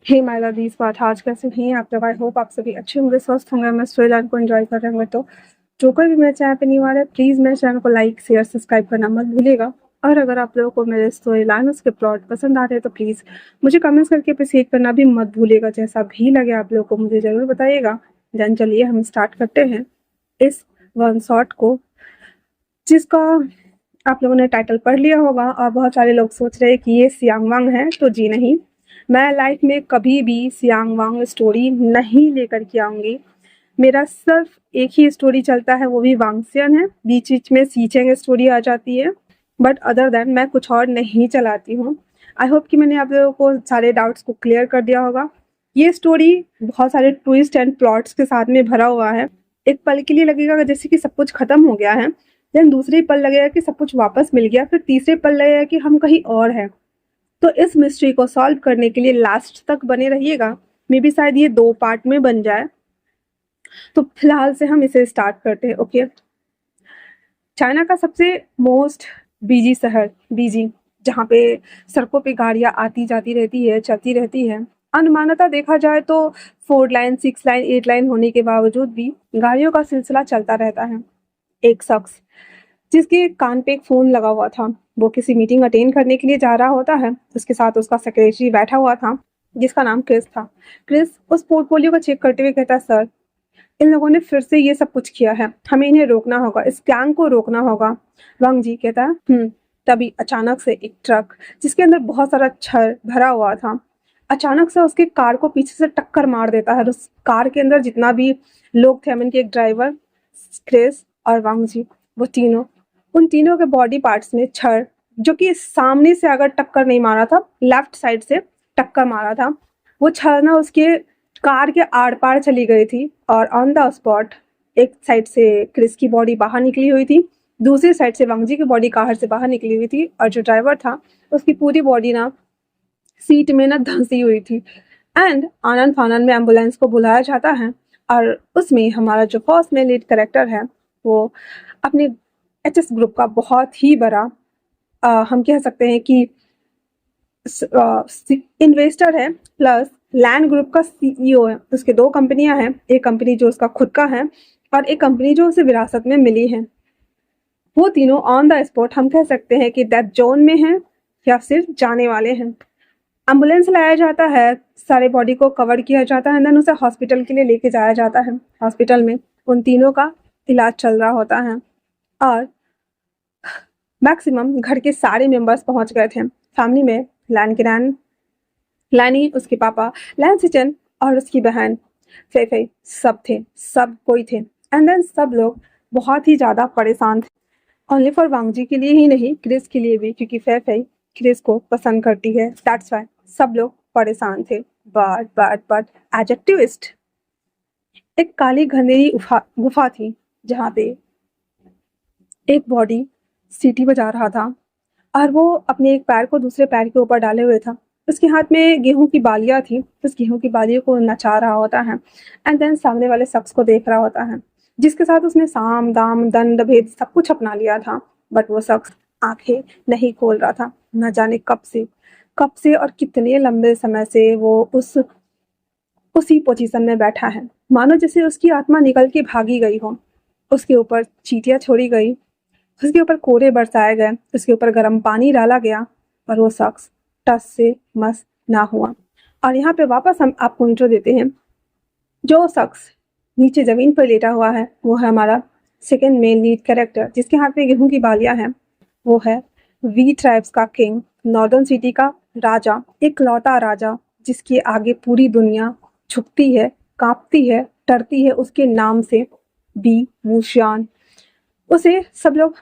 Hey my lovelies, बात आज कैसे हैं आप लोग? आई होप आप सभी अच्छे होंगे, स्वस्थ होंगे, मैं स्टोरी लाइन को एंजॉय कर रहे होंगे। तो जो कोई भी मेरे चैनल पे न्यू आ रहा है, प्लीज़ मेरे चैनल को लाइक शेयर सब्सक्राइब करना मत भूलिएगा। और अगर आप लोगों को मेरे स्टोरी लाइन उसके प्लॉट पसंद आ रहे हैं तो प्लीज़ मुझे कमेंट्स करके अप्रिशिएट करना भी मत भूलिएगा। जैसा भी लगे आप लोगों को मुझे ज़रूर बताइएगा। देन चलिए हम स्टार्ट करते हैं इस वन शॉट को, जिसका आप लोगों ने टाइटल पढ़ लिया होगा। और बहुत सारे लोग सोच रहे हैं कि ये सियांग वांग है, तो जी नहीं, मैं लाइफ में कभी भी सियांग वांग स्टोरी नहीं लेकर के आऊँगी। मेरा सिर्फ एक ही स्टोरी चलता है, वो भी वांगसियन है। बीच बीच में सीचेंग स्टोरी आ जाती है, बट अदर देन मैं कुछ और नहीं चलाती हूँ। आई होप कि मैंने आप लोगों को सारे डाउट्स को क्लियर कर दिया होगा। ये स्टोरी बहुत सारे ट्विस्ट एंड प्लॉट्स के साथ में भरा हुआ है। एक पल के लिए लगेगा जैसे कि सब कुछ खत्म हो गया है, देन दूसरे पल लगेगा कि सब कुछ वापस मिल गया, फिर तीसरे पल लगेगा कि हम कहीं और हैं। तो इस मिस्ट्री को सॉल्व करने के लिए लास्ट तक बने रहिएगा। मे बी शायद ये 2 पार्ट में बन जाए। तो फिलहाल से हम इसे स्टार्ट करते हैं। ओके, चाइना का सबसे मोस्ट बिजी शहर बीजिंग, जहाँ पे सड़कों पे गाड़ियाँ आती जाती रहती है, चलती रहती है। अनुमानतः देखा जाए तो 4 लाइन 6 लाइन 8 लाइन होने के बावजूद भी गाड़ियों का सिलसिला चलता रहता है। एक शख्स जिसके कान पे एक फ़ोन लगा हुआ था, वो किसी मीटिंग अटेंड करने के लिए जा रहा होता है। उसके साथ उसका सेक्रेटरी बैठा हुआ था, जिसका नाम क्रिस था। क्रिस उस पोर्टफोलियो को चेक करते हुए कहता है, सर, इन लोगों ने फिर से ये सब कुछ किया है, हमें इन्हें रोकना होगा, इस गैंग को रोकना होगा। वांग जी कहता है, तभी अचानक से एक ट्रक जिसके अंदर बहुत सारा छर भरा हुआ था, अचानक से उसकी कार को पीछे से टक्कर मार देता है। उस कार के अंदर जितना भी लोग थे, इनके एक ड्राइवर, क्रिस और वांग जी, वो तीनों, उन तीनों के बॉडी पार्ट्स में छड़, जो कि सामने से अगर टक्कर नहीं मारा था, लेफ्ट साइड से टक्कर मारा था, वो छड़ ना उसके कार के आर पार चली गई थी। और ऑन द स्पॉट एक साइड से क्रिस की बॉडी बाहर निकली हुई थी, दूसरी साइड से वांगजी की बॉडी कार से बाहर निकली हुई थी, और जो ड्राइवर था उसकी पूरी बॉडी ना सीट में ना धंसी हुई थी। एंड आनन फानन में एम्बुलेंस को बुलाया जाता है, और उसमें हमारा जो फर्स्ट में लीड कैरेक्टर है, वो अपने एचएस ग्रुप का बहुत ही बड़ा हम कह सकते हैं कि इन्वेस्टर है, प्लस लैंड ग्रुप का सीईओ है। उसके 2 कंपनियां हैं, एक कंपनी जो उसका खुद का है और एक कंपनी जो उसे विरासत में मिली है। वो तीनों ऑन द स्पॉट हम कह सकते हैं कि डेथ जोन में हैं या फिर जाने वाले हैं। एम्बुलेंस लाया जाता है, सारे बॉडी को कवर किया जाता है, देन उसे हॉस्पिटल के लिए लेके जाया जाता है। हॉस्पिटल में उन तीनों का इलाज चल रहा होता है, और मैक्सिमम घर के सारे मेंबर्स पहुंच गए थे। फैमिली में लैन की रैन, लैनी, उसके पापा लैन सिचन और उसकी बहन फे फे, सब थे, सब कोई थे। एंड देन सब लोग बहुत ही ज़्यादा परेशान थे, ओनली फॉर वांगजी के लिए ही नहीं, क्रिस के लिए भी, क्योंकि फे फे क्रिस को पसंद करती है, दैट्स वाई सब लोग परेशान थे। बट एज अ ट्विस्ट, एक काली घनेरी गुफा थी, जहाँ पे एक बॉडी सीटी बजा रहा था, और वो अपने एक पैर को दूसरे पैर के ऊपर डाले हुए था। उसके हाथ में गेहूं की बालियां थी, उस गेहूं की बालियों को नचा रहा होता है। एंड देन सामने वाले शख्स को देख रहा होता है, जिसके साथ उसने साम दाम दंड भेद सब कुछ अपना लिया था। बट वो शख्स आंखें नहीं खोल रहा था, न जाने कब से और कितने लंबे समय से वो उसी पोजीशन में बैठा है, मानो जैसे उसकी आत्मा निकल के भागी गई हो। उसके ऊपर चींटियां छोड़ी गई, उसके ऊपर कोरे बरसाए गए, उसके ऊपर गर्म पानी डाला गया, पर वो शख्स टस से मस ना हुआ। और यहाँ पे वापस हम आपको इंट्रो देते हैं। जो शख्स नीचे जमीन पर लेटा हुआ है, वो है हमारा सेकेंड मेन लीड कैरेक्टर, जिसके हाथ में गेहूं की बालियां हैं। वो है वी ट्राइब्स का किंग, नॉर्दर्न सिटी का राजा, एक लौता राजा, जिसके आगे पूरी दुनिया झुकती है, कांपती है, डरती है उसके नाम से, बी वुशियान। उसे सब लोग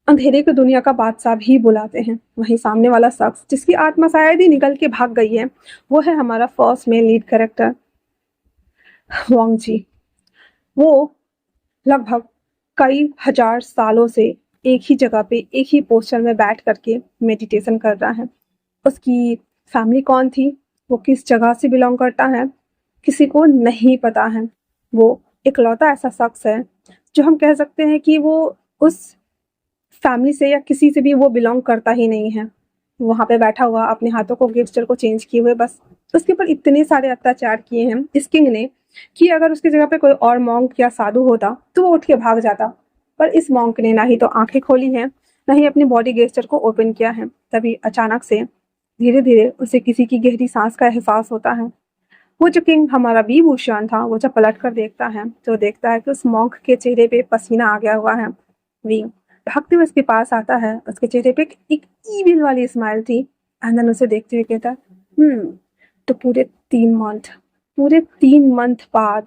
अंधेरे की दुनिया का बादशाह भी बुलाते हैं। वहीं सामने वाला शख्स, जिसकी आत्मा शायद ही निकल के भाग गई है, वो है हमारा फर्स्ट मेन लीड कैरेक्टर वांग जी। वो लगभग कई हजार सालों से एक ही जगह पे एक ही पोस्चर में बैठ करके मेडिटेशन कर रहा है। उसकी फैमिली कौन थी, वो किस जगह से बिलोंग करता है, किसी को नहीं पता है। वो इकलौता ऐसा शख्स है जो हम कह सकते हैं कि वो उस फैमिली से या किसी से भी वो बिलोंग करता ही नहीं है। वहां पे बैठा हुआ अपने हाथों को गेस्चर को चेंज किए हुए, बस उसके ऊपर इतने सारे अत्याचार किए हैं इस किंग ने कि अगर उसकी जगह पे कोई और मॉन्क या साधु होता तो वो उठ के भाग जाता। पर इस मॉन्क ने ना ही तो आंखें खोली हैं, ना ही अपनी बॉडी गेस्चर को ओपन किया है। तभी अचानक से धीरे धीरे उसे किसी की गहरी सांस का एहसास होता है। वो जो किंग हमारा बी भूषण था, वो जब पलट कर देखता है तो देखता है कि उस मॉन्क के चेहरे पे पसीना आ गया हुआ है। वी भागते हुए उसके पास आता है, उसके चेहरे पे एक ईविल वाली स्माइल थी। एंड उसे देखते हुए कहता है, तो पूरे 3 मंथ बाद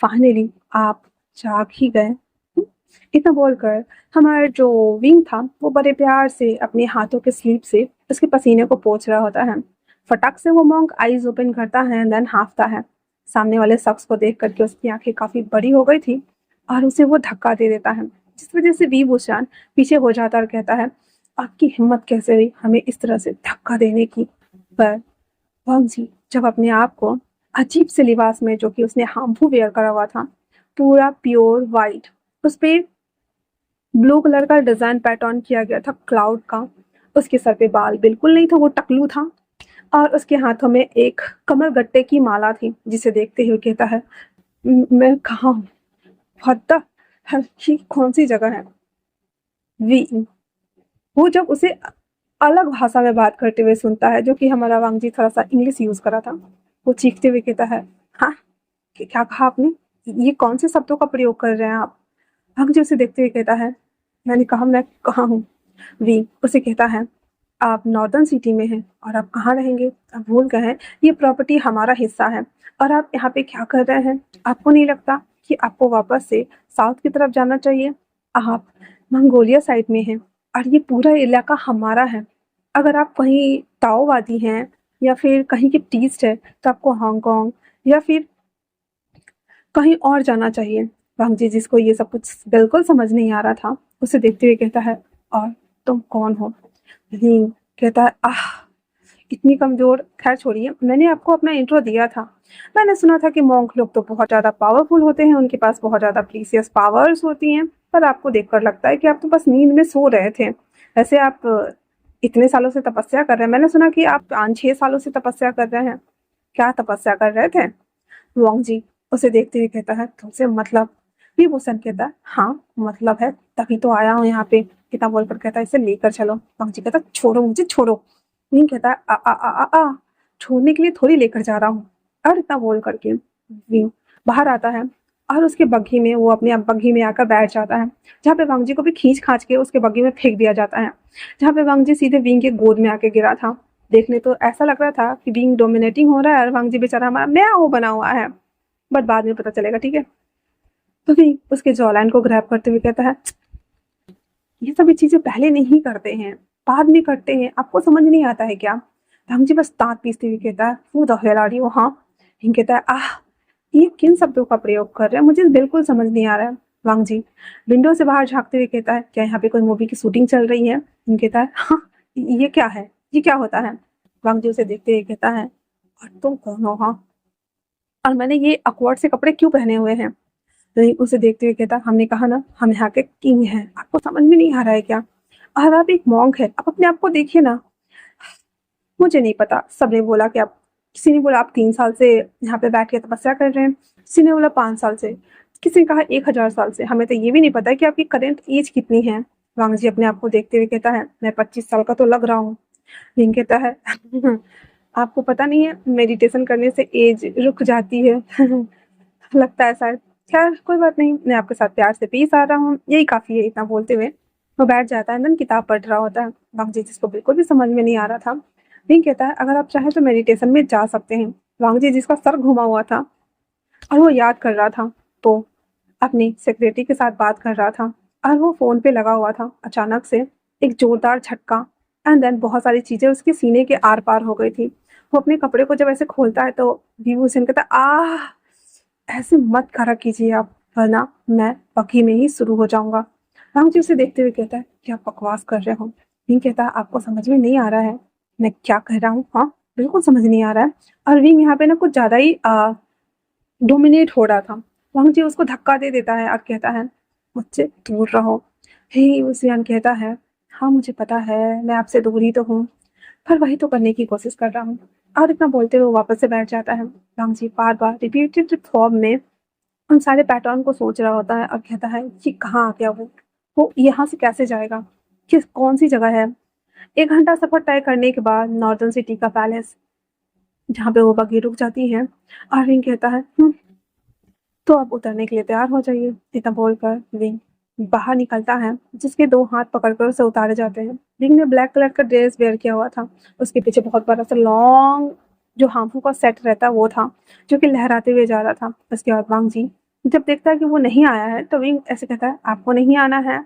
फाइनली आप जाग ही गए। इतना बोलकर हमारा जो विंग था वो बड़े प्यार से अपने हाथों के स्लीप से उसके पसीने को पोंछ रहा होता है। फटाक से वो मॉन्क आईज ओपन करता है, देन हांफता है। सामने वाले शख्स को देख करके उसकी आंखें काफी बड़ी हो गई थी और उसे वो धक्का दे देता है, जिस वजह से वी भूषण पीछे हो जाता और कहता है, आपकी हिम्मत कैसे हुई हमें इस तरह से धक्का देने की। पर वंग जी जब अपने आप को अजीब से लिबास में, जो कि उसने हार्मफुल वेयर करा हुआ था, पूरा प्योर वाइट, उस पे ब्लू कलर का डिजाइन पैटर्न किया गया था क्लाउड का, उसके सर पे बाल बिल्कुल नहीं था, वो टकलू था और उसके हाथों में एक कमर गट्टे की माला थी, जिसे देखते हुए कहता है, मैं कहाँ हूँ, हद ये कौन सी जगह है। वी वो जब उसे अलग भाषा में बात करते हुए सुनता है, जो कि हमारा वांगजी थोड़ा सा इंग्लिश यूज करा था, वो चीखते हुए कहता है, हाँ क्या कहा आपने, ये कौन से शब्दों का प्रयोग कर रहे हैं आप। वांगजी उसे देखते हुए कहता है, मैंने कहा मैं कहाँ हूँ। वी उसे कहता है, आप नॉर्दर्न सिटी में हैं और आप कहाँ रहेंगे, आप भूल गए हैं ये प्रॉपर्टी हमारा हिस्सा है और आप यहाँ पे क्या कर रहे हैं। आपको नहीं लगता कि आपको वापस से साउथ की तरफ जाना चाहिए। आप मंगोलिया साइड में हैं और ये पूरा इलाका हमारा है। अगर आप कहीं ताओवादी हैं या फिर कहीं के टीस्ट है तो आपको हांगकांग या फिर कहीं और जाना चाहिए। वांगजी जिसको ये सब कुछ बिल्कुल समझ नहीं आ रहा था, उसे देखते हुए कहता है, और तुम कौन हो। रीन कहता है, इतनी कमजोर, खैर छोड़िए, मैंने आपको अपना इंट्रो दिया था। मैंने सुना था कि मॉन्क लोग तो बहुत ज्यादा पावरफुल होते हैं, उनके पास बहुत ज्यादा प्रीसियस पावर्स होती हैं, पर आपको देखकर लगता है कि आप तो बस नींद में सो रहे थे। वैसे आप इतने सालों से तपस्या कर रहे हैं, मैंने सुना कि आप 5-6 सालों से तपस्या कर रहे हैं। क्या तपस्या कर रहे थे। वोंग जी उसे देखते हुए कहता है, तुमसे मतलब। विभूषण कहता है, हाँ मतलब है, तभी तो आया हूँ यहाँ पे। पिता बोलकर कहता है, इसे लेकर चलो। वोंग जी कहता है, छोड़ो मुझे, छोड़ो। नहीं कहता है, आ आ आ आ आ छोड़ने के लिए थोड़ी लेकर जा रहा हूँ। और इतना बोल करके विंग बाहर आता है और उसके बग्घी में, वो अपने बग्घी में आकर बैठ जाता है, जहाँ पे वांग जी को भी खींच खाच के उसके बग्घी में फेंक दिया जाता है, जहाँ पे वांग जी सीधे विंग के गोद में आके गिरा था। देखने तो ऐसा लग रहा था कि विंग डोमिनेटिंग हो रहा है और वांग जी बेचारा हमारा म्याऊ बना हुआ है, बट बाद में पता चलेगा, ठीक है। तो विंग उसके जॉलाइन को ग्रैब करते हुए कहता है, ये सभी चीजें पहले नहीं करते हैं, बाद में करते हैं, आपको समझ नहीं आता है क्या। वांग जी बस दांत पीसते हुए कहता है, वो द हेल आर यू। हाँ। विंग कहता है, ये किन शब्दों का प्रयोग कर रहे हैं, मुझे बिल्कुल समझ नहीं आ रहा है। वांग जी विंडो से बाहर झांकते हुए कहता है, क्या यहाँ पे कोई मूवी की शूटिंग चल रही है। विंग कहता है, हाँ। ये क्या है, ये क्या होता है। वांग जी उसे देखते हुए कहता है, और तुम कौन हो। हाँ, और मैंने ये अकवर्ड से कपड़े क्यों पहने हुए हैं। तो उसे देखते हुए कहता, हमने कहा ना हम यहाँ के किंग हैं, आपको समझ में नहीं आ रहा है क्या। और आप एक मॉन्क है, आप अपने आप को देखिए ना। मुझे नहीं पता, सबने बोला कि आप, किसी ने बोला आप 3 साल से यहाँ पे बैठ के तपस्या कर रहे हैं, किसी ने बोला 5 साल से, किसी ने कहा 1000 साल से, हमें तो ये भी नहीं पता है कि आपकी करेंट एज कितनी है। वांग जी अपने आप को देखते हुए कहता है, मैं 25 साल का तो लग रहा हूँ। रिंग कहता है, आपको पता नहीं है मेडिटेशन करने से एज रुक जाती है। लगता है शायद, खैर कोई बात नहीं, मैं आपके साथ प्यार से पेश आ रहा हूँ, यही काफी है। इतना बोलते हुए वो बैठ जाता है, देन किताब पढ़ रहा होता है। वांग जी जिसको बिल्कुल भी समझ में नहीं आ रहा था, विंग कहता है, अगर आप चाहें तो मेडिटेशन में जा सकते हैं। वांग जी जिसका सर घुमा हुआ था और वो याद कर रहा था, तो अपनी सेक्रेटरी के साथ बात कर रहा था और वो फोन पे लगा हुआ था, अचानक से एक जोरदार झटका एंड देन बहुत सारी चीजें उसके सीने के आर पार हो गई थी। वो अपने कपड़े को जब ऐसे खोलता है तो विभूषण कहता है, ऐसे मत करा कीजिए आप, वरना मैं पकी में ही शुरू हो जाऊंगा। राम जी उसे देखते हुए कहता है, क्या बकवास कर रहे हो। विंग कहता है, आपको समझ में नहीं आ रहा है मैं क्या कह रहा हूँ। हाँ बिल्कुल समझ नहीं आ रहा है। और विंग यहाँ पे ना कुछ ज्यादा ही डोमिनेट हो रहा था। वांग जी उसको धक्का दे देता है और कहता है, मुझसे दूर रहो। ही उसियान कहता है, हाँ मुझे पता है मैं आपसे दूर ही तो हूँ, पर वही तो करने की कोशिश कर रहा हूँ। और इतना बोलते हुए वो वापस से बैठ जाता है। राम जी बार बार रिपीटेड फॉर्म में उन सारे पैटर्न को सोच रहा होता है और कहता है कि कहाँ आ गया वो यहाँ से कैसे जाएगा, किस कौन सी जगह है। 1 घंटा सफर तय करने के बाद नॉर्दर्न सिटी का पैलेस, जहाँ पे वो बग्गी रुक जाती है। और विंग कहता है तो अब उतरने के लिए तैयार हो जाइए। इतना बोलकर विंग बाहर निकलता है, जिसके 2 हाथ पकड़कर उसे उतारे जाते हैं। विंग ने ब्लैक कलर का ड्रेस वेयर किया हुआ था। उसके पीछे बहुत बड़ा सा लॉन्ग जो हार्मफुल का सेट रहता वो था, जो कि लहराते हुए जा रहा था। उसके बाद वांग जी जब देखता है कि वो नहीं आया है तो विंग ऐसे कहता है आपको नहीं आना है।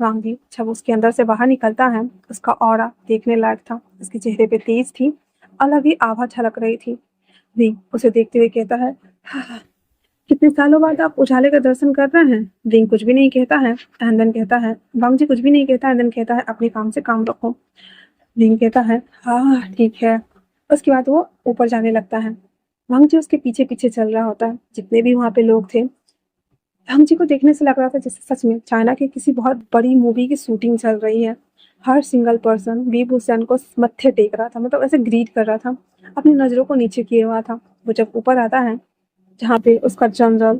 वांग जी जब उसके अंदर से बाहर निकलता है, उसका ऑरा देखने लायक था। उसके चेहरे पे तेज थी, अलग ही आभा झलक रही थी। विंग उसे देखते हुए कहता है कितने सालों बाद आप उजाले का दर्शन कर रहे हैं। विंग कुछ भी नहीं कहता है। एंडन कहता है वांग जी कुछ भी नहीं कहता। एंडन कहता है अपने काम से काम रखो। विंग कहता है हाँ ठीक है। उसके बाद वो ऊपर जाने लगता है। वांग जी उसके पीछे पीछे चल रहा होता है। जितने भी वहाँ पे लोग थे, वांग जी को देखने से लग रहा था जैसे सच में चाइना की किसी बहुत बड़ी मूवी की शूटिंग चल रही है। हर सिंगल पर्सन वी भूसेन को मत्थे टेक रहा था, मतलब ऐसे ग्रीट कर रहा था, अपनी नजरों को नीचे किए हुआ था। वो जब ऊपर आता है जहाँ पे उसका जनरल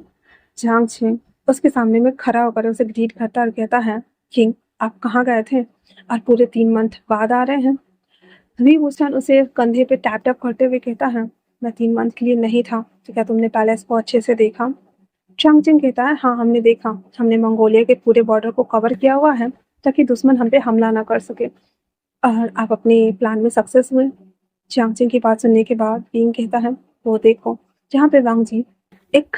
झांग छे उसके सामने में खड़ा होकर उसे ग्रीट करता और कहता है किंग आप कहाँ गए थे और पूरे 3 मंथ बाद आ रहे हैं। वी भूषण उसे कंधे पे टैप टैप करते हुए कहता है मैं 3 मंथ के लिए नहीं था, तो क्या तुमने पैलेस को अच्छे से देखा। चांग चिंग कहता है हाँ हमने देखा, हमने मंगोलिया के पूरे बॉर्डर को कवर किया हुआ है ताकि दुश्मन हम पे हमला ना कर सके। और आप अपने प्लान में सक्सेस हुए। चांग चिंग की बात सुनने के बाद किंग कहता है वो देखो, जहाँ पे वांग जी एक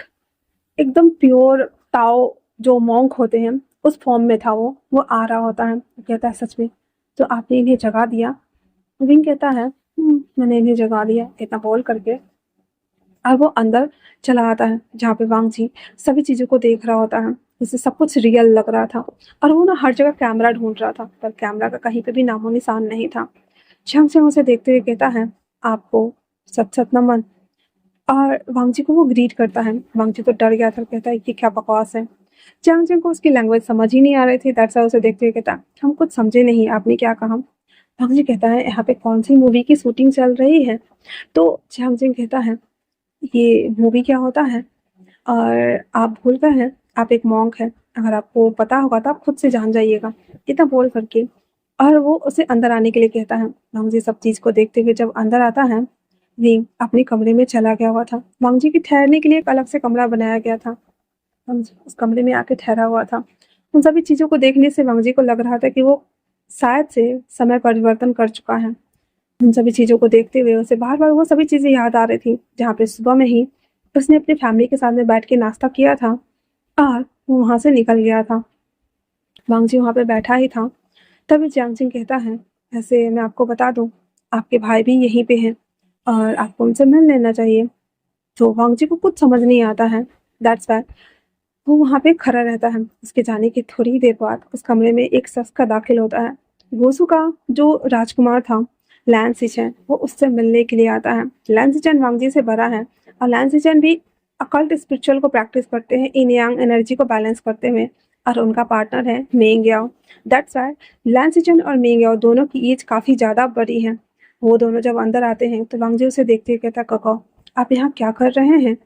एकदम प्योर ताओ जो मॉन्क होते हैं उस फॉर्म में था, वो आ रहा होता है। वो कहता है सच में तो आपने इन्हें जगा दिया। विंग कहता है मैंने इन्हें जगा दिया। इतना बोल करके और वो अंदर चला आता है जहाँ पे वांग जी सभी चीज़ों को देख रहा होता है। उसे सब कुछ रियल लग रहा था और वो ना हर जगह कैमरा ढूंढ रहा था, पर कैमरा का कहीं पे भी नामो निशान नहीं था। झंग झंग उसे देखते हुए कहता है आपको सत सत नमन। और वांग जी को वो ग्रीट करता है। वांग जी तो डर गया था, कहता है कि क्या बकवास है। चांग चंग को उसकी लैंग्वेज समझ ही नहीं आ रही थी। दैट्स व्हाई उसे देखते हुए कहता हम कुछ समझे नहीं, आपने क्या कहा। वांग जी कहता है यहाँ पे कौन सी मूवी की शूटिंग चल रही है। तो चांग चंग कहता है ये मूवी क्या होता है और आप भूल गए हैं आप एक मॉन्क हैं, अगर आपको पता होगा तो आप खुद से जान जाइएगा। इतना बोल करके और वो उसे अंदर आने के लिए कहता है। वांग जी सब चीज़ को देखते हुए जब अंदर आता है, विंग अपने कमरे में चला गया हुआ था। वांग जी के ठहरने के लिए एक अलग से कमरा बनाया गया था। वांग जी उस कमरे में आके ठहरा हुआ था। उन सभी चीज़ों को देखने से वांग जी को लग रहा था कि वो शायद से समय परिवर्तन कर चुका है। उन सभी चीज़ों को देखते हुए उसे बार बार वो सभी चीज़ें याद आ रही थी जहाँ पे सुबह में ही उसने अपनी फैमिली के साथ में बैठ के नाश्ता किया था और वो वहाँ से निकल गया था। वांग जी वहाँ पे बैठा ही था, तभी जियांग सिंह कहता है ऐसे मैं आपको बता दूं आपके भाई भी यहीं पे हैं और आपको उनसे मिल लेना चाहिए। तो वांग जी को कुछ समझ नहीं आता है। दैट्स वाई वो वहाँ पे खड़ा रहता है। उसके जाने के थोड़ी ही देर बाद उस कमरे में एक शख्स का दाखिल होता है। वोसू का जो राजकुमार था लैन सिचेन, वो उससे मिलने के लिए आता है। लैन सिचेन वांग जी से बड़ा है और लैन सिचेन भी अकल्ट स्पिरिचुअल को प्रैक्टिस करते हैं इन यांग एनर्जी को बैलेंस करते हुए, और उनका पार्टनर है मेंग याओ। दैट्स वाई लैन सिचेन और मेंग याओ दोनों की एज काफ़ी ज़्यादा बड़ी है। वो दोनों जब अंदर आते हैं तो वांग जी उसे देखते हुए कहता कको आप यहाँ क्या कर रहे हैं।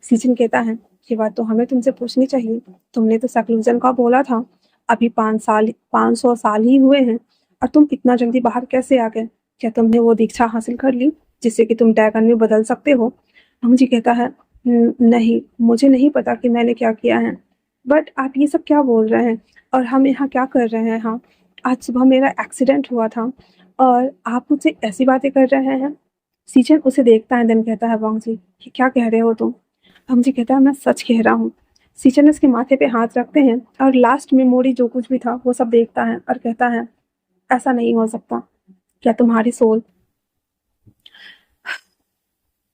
सिचेन कहता है ये बात तो हमें तुमसे पूछनी चाहिए, तुमने तो सेक्लूजन का बोला था, अभी 500 साल ही हुए हैं और तुम इतना जल्दी बाहर कैसे आ गए। क्या तुमने वो दीक्षा हासिल कर ली जिससे कि तुम ड्रैगन में बदल सकते हो। हम जी कहता है नहीं मुझे नहीं पता कि मैंने क्या किया है, बट आप ये सब क्या बोल रहे हैं और हम यहाँ क्या कर रहे हैं। हाँ आज सुबह मेरा एक्सीडेंट हुआ था और आप मुझसे ऐसी बातें कर रहे हैं। सीचन उसे देखता है देन कहता है वांग जी ये क्या कह रहे हो तुम। वांग जी कहता है मैं सच कह रहा हूँ। सीचन उसके माथे पे हाथ रखते हैं और लास्ट मेमोरी जो कुछ भी था वो सब देखता है और कहता है ऐसा नहीं हो सकता। क्या तुम्हारी सोल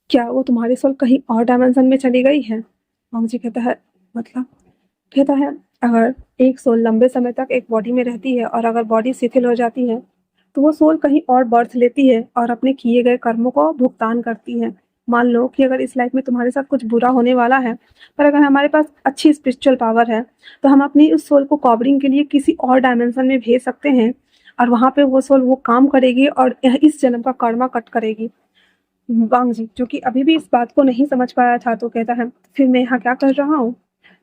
क्या वो तुम्हारी सोल कहीं और डायमेंशन में चली गई है। वांग जी कहता है मतलब। कहता है अगर एक सोल लंबे समय तक एक बॉडी में रहती है और अगर बॉडी शिथिल हो जाती है तो वो सोल कहीं और बर्थ लेती है और अपने किए गए कर्मों को भुगतान करती है। मान लो कि अगर इस लाइफ में तुम्हारे साथ कुछ बुरा होने वाला है, पर अगर हमारे पास अच्छी स्पिरिचुअल पावर है तो हम अपनी उस सोल को कॉवरिंग के लिए किसी और डायमेंशन में भेज सकते हैं और वहाँ पे वो सोल वो काम करेगी और इस जन्म का कर्मा कट करेगी। वांग जी जो कि अभी भी इस बात को नहीं समझ पाया था तो कहता है फिर मैं यहाँ क्या कर रहा हूँ।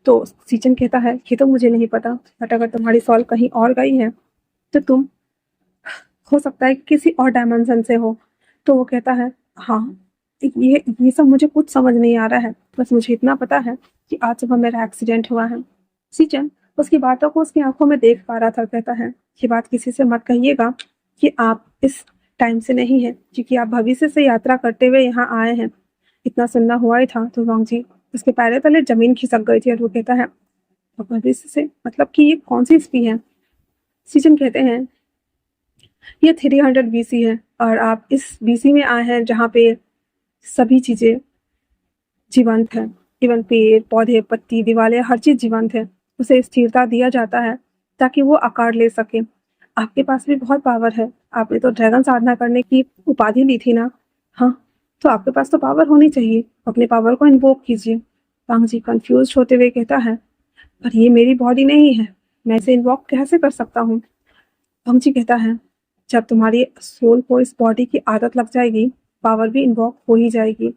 तो सीचन कहता है ये तो मुझे नहीं पता, बट अगर तुम्हारी सोल कहीं और गई है तो तुम हो सकता है कि किसी और डायमेंशन से हो। तो वो कहता है हाँ, ये सब मुझे कुछ समझ नहीं आ रहा है, बस मुझे इतना पता है कि आज सुबह मेरा एक्सीडेंट हुआ है। सीचन उसकी बातों को उसकी आंखों में देख पा रहा था। कहता है ये बात किसी से मत कहिएगा कि आप इस टाइम से नहीं है, क्योंकि आप भविष्य से यात्रा करते हुए यहाँ आए हैं। इतना सुनना हुआ ही था तो वांग जी उसके पैरों तले जमीन खिसक गई थी और वो कहता है "तो भविष्य से मतलब कि ये कौन सी ईस्वी है। सीजन कहते हैं ये 300 बीसी है और आप इस बीसी में आए हैं जहाँ पे सभी चीजें जीवंत है। इवन पेड़ पौधे पत्ती दीवारें हर चीज जीवंत है। उसे स्थिरता दिया जाता है ताकि वो आकार ले सके। आपके पास भी बहुत पावर है, आपने तो ड्रैगन साधना करने की उपाधि ली थी ना। हाँ, तो आपके पास तो पावर होनी चाहिए, अपने पावर को इन्वोक कीजिए। वांग जी कंफ्यूज होते हुए कहता है पर ये मेरी बॉडी नहीं है, मैं इसे इन्वोक कैसे कर सकता हूँ। वांग जी कहता है जब तुम्हारी सोल को इस बॉडी की आदत लग जाएगी पावर भी इन्वोक हो ही जाएगी।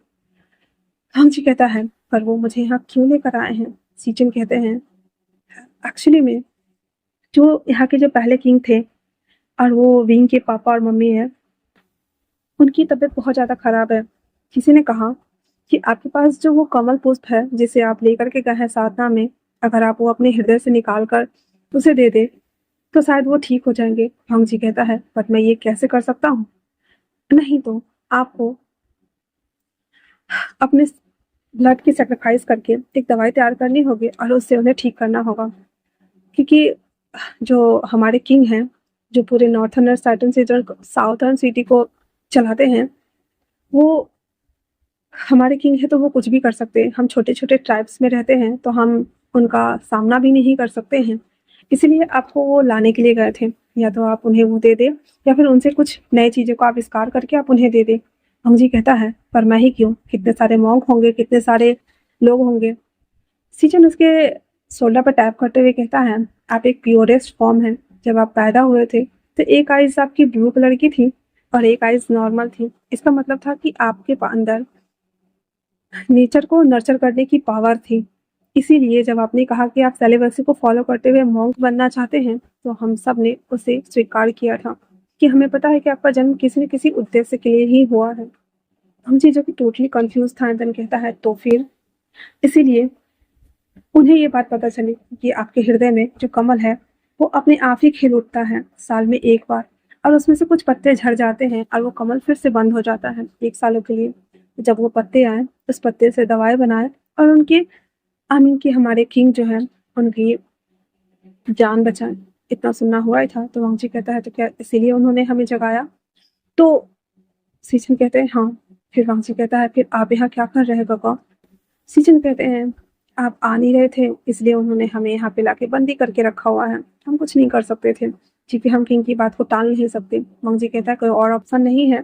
वांग जी कहता है पर वो मुझे यहाँ क्यों लेकर आए हैं। सीचन कहते हैं एक्चुअली में जो यहाँ के जो पहले किंग थे और वो विंग के पापा और मम्मी है, उनकी तबीयत बहुत ज़्यादा खराब है। किसी ने कहा कि आपके पास जो वो कमल पुष्प है जिसे आप लेकर के गए हैं साधना में, अगर आप वो अपने हृदय से निकाल कर उसे दे दे तो शायद वो ठीक हो जाएंगे। वांग जी कहता है बट मैं ये कैसे कर सकता हूँ। नहीं तो आपको अपने ब्लड की सेक्रीफाइस करके एक दवाई तैयार करनी होगी और उससे उन्हें ठीक करना होगा, क्योंकि जो हमारे किंग हैं जो पूरे नॉर्थर्न साइटन से जो साउथर्न सिटी को चलाते हैं वो हमारे किंग है, तो वो कुछ भी कर सकते हैं। हम छोटे छोटे ट्राइब्स में रहते हैं तो हम उनका सामना भी नहीं कर सकते हैं। इसीलिए आपको वो लाने के लिए गए थे, या तो आप उन्हें वो दे दे या फिर उनसे कुछ नई चीज़ों को आविष्कार करके आप उन्हें दे दे। अंजी कहता है पर मैं ही क्यों, कितने सारे मॉन्क होंगे, कितने सारे लोग होंगे। सीजन उसके शोल्डर पर टैप करते हुए कहता है आप एक प्योरेस्ट फॉर्म है। जब आप पैदा हुए थे तो एक आइज आपकी ब्लू कलर की थी और एक आइज नॉर्मल थी। इसका मतलब था कि आपके अंदर नेचर को नर्चर करने की पावर थी। इसीलिए जब आपने कहा कि आप सेलिबसी को फॉलो करते हुए मॉन्क बनना चाहते हैं तो हम सब ने उसे स्वीकार किया था कि हमें पता है कि आपका जन्म किसी न किसी उद्देश्य के लिए ही हुआ है। हम चीज़ों की टोटली कंफ्यूज था। एंड कहता है तो फिर इसीलिए उन्हें ये बात पता चली कि आपके हृदय में जो कमल है वो अपने आप ही खिल उठता है साल में एक बार, और उसमें से कुछ पत्ते झड़ जाते हैं और वो कमल फिर से बंद हो जाता है 1 सालों के लिए। जब वो पत्ते आए उस पत्ते से दवाई बनाए और उनके आमीन की हमारे किंग जो है उनकी जान बचाए। इतना सुनना हुआ ही था तो वांग जी कहता है तो क्या इसीलिए उन्होंने हमें जगाया। तो सीजन कहते हैं हाँ। फिर वांग जी कहता है फिर आप यहाँ क्या कर रहे हैं गगा। सीजन कहते हैं आप आ नहीं रहे थे इसलिए उन्होंने हमें यहाँ पे लाके बंदी करके रखा हुआ है, हम कुछ नहीं कर सकते थे क्योंकि हम किंग की बात को टाल नहीं सकते। वांग जी कहता है कोई और ऑप्शन नहीं है।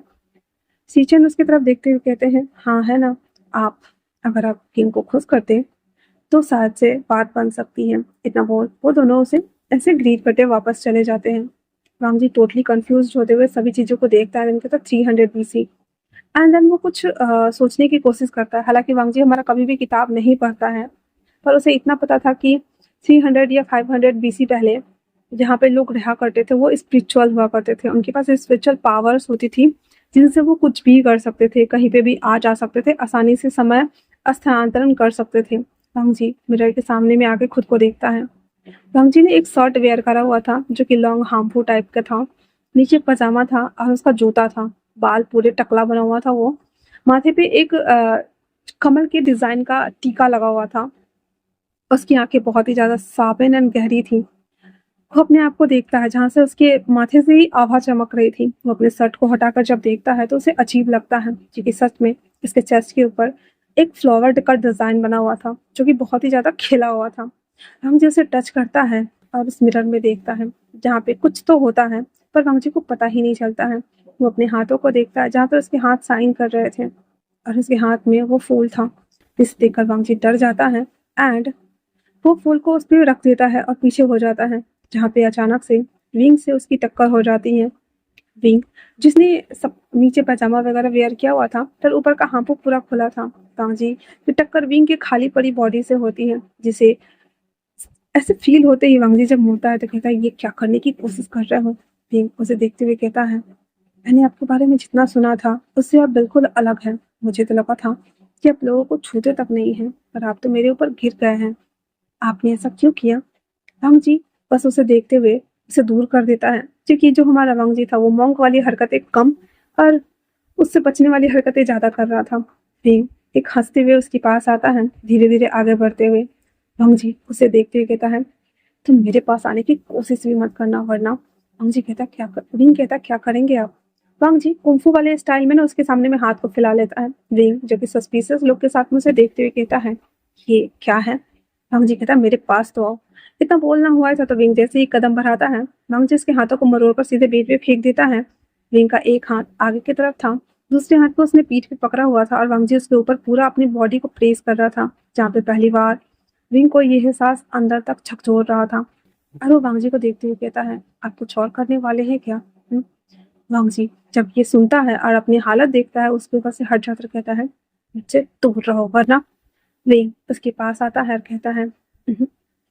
सीचन उसकी तरफ देखते हुए कहते हैं हाँ है ना, आप अगर आप किंग को खुश करते तो शायद से बात बन सकती है। इतना बोल वो दोनों उसे ऐसे ग्रीट करते वापस चले जाते हैं। वांग जी टोटली कंफ्यूज होते हुए सभी चीज़ों को देखता है। इनके तो 300 बीसी एंड देन वो कुछ सोचने की कोशिश करता है। हालांकि वांग जी हमारा कभी भी किताब नहीं पढ़ता है, पर उसे इतना पता था कि 300 या 500 बीसी पहले जहाँ पे लोग रहा करते थे वो स्पिरिचुअल हुआ करते थे। उनके पास स्पिरिचुअल पावर्स होती थी जिनसे वो कुछ भी कर सकते थे, कहीं पे भी आ जा सकते थे, आसानी से समय स्थानांतरण कर सकते थे। वांग जी मिरर के सामने में आके खुद को देखता है। वांग जी ने एक शर्ट वेयर करा हुआ था जो कि लॉन्ग हार्मफुल टाइप का था। नीचे पजामा था और उसका जूता था। बाल पूरे टकला बना हुआ था। वो माथे पे एक कमल के डिजाइन का टीका लगा हुआ था। उसकी आंखें बहुत ही ज्यादा साबिन एंड गहरी थी। वो अपने आप को देखता है जहाँ से उसके माथे से ही आभा चमक रही थी। वो अपने शर्ट को हटाकर जब देखता है तो उसे अजीब लगता है क्योंकि सच में इसके चेस्ट के ऊपर एक फ्लावर का डिजाइन बना हुआ था जो कि बहुत ही ज्यादा खिला हुआ था। वांग जी उसे टच करता है और उस मिरर में देखता है जहाँ पे कुछ तो होता है पर वांग जी को पता ही नहीं चलता है। वो अपने हाथों को देखता है जहाँ पर उसके हाथ साइन कर रहे थे और उसके हाथ में वो फूल था। इसे देखकर वांग जी डर जाता है एंड वो फूल को उस पर रख देता है और पीछे हो जाता है, जहाँ पे अचानक से विंग से उसकी टक्कर हो जाती है। विंग जिसने सब नीचे पजामा वगैरह वेयर किया हुआ था पर ऊपर का हांपू पूरा खुला था। तांजी ये टक्कर विंग की खाली पड़ी बॉडी से होती है, जिसे ऐसे फील होते ही वांगजी जब मुड़ता है तो कहता है, ये क्या करने की कोशिश कर रहे हो। विंग उसे देखते हुए कहता है, मैंने आपके बारे में जितना सुना था उससे आप बिल्कुल अलग हैं। मुझे तो लगा था कि आप लोगों को छूते तक नहीं हैं, पर आप तो मेरे ऊपर गिर गए हैं। आपने ऐसा क्यों किया। वांगजी बस उसे देखते हुए उसे दूर कर देता है, क्योंकि जो हमारा वांगजी था वो मॉन्क वाली हरकतें कम और उससे बचने वाली हरकतें ज्यादा कर रहा था। फिर एक हंसते हुए उसके पास आता है, धीरे धीरे आगे बढ़ते हुए। वांगजी उसे देखते हुए कहता है, तुम मेरे पास आने की कोशिश भी मत करना, वरना। वांगजी कहता, विंग कहता, क्या करेंगे आप। वांगजी कुंफू वाले स्टाइल में ना उसके सामने में हाथ को फैला लेता है। विंग जो कि सस्पिशियस लोग के साथ में उसे देखते हुए कहता है, ये क्या है। वांगजी कहता, मेरे पास तो आओ। इतना बोलना हुआ था तो विंग जैसे ही कदम बढ़ाता है, वांगजी उसके हाथों को मरोड़ कर सीधे बेड पे फेंक देता है। विंग का एक हाथ आगे की तरफ था, दूसरे हाथ को उसने पीठ पे पकड़ा हुआ था और वांगजी उसके ऊपर पूरा अपनी बॉडी को प्रेस कर रहा था, जहाँ पे पहली बार विंग को ये एहसास अंदर तक झकझोर रहा था। और वो वांगजी को देखते हुए कहता है, आप कुछ और करने वाले हैं क्या। वांगजी जब ये सुनता है और अपनी हालत देखता है उसके ऊपर से हट जाकर कहता है, मुझसे दूर रहो वरना। विंग उसके पास आता है और कहता है,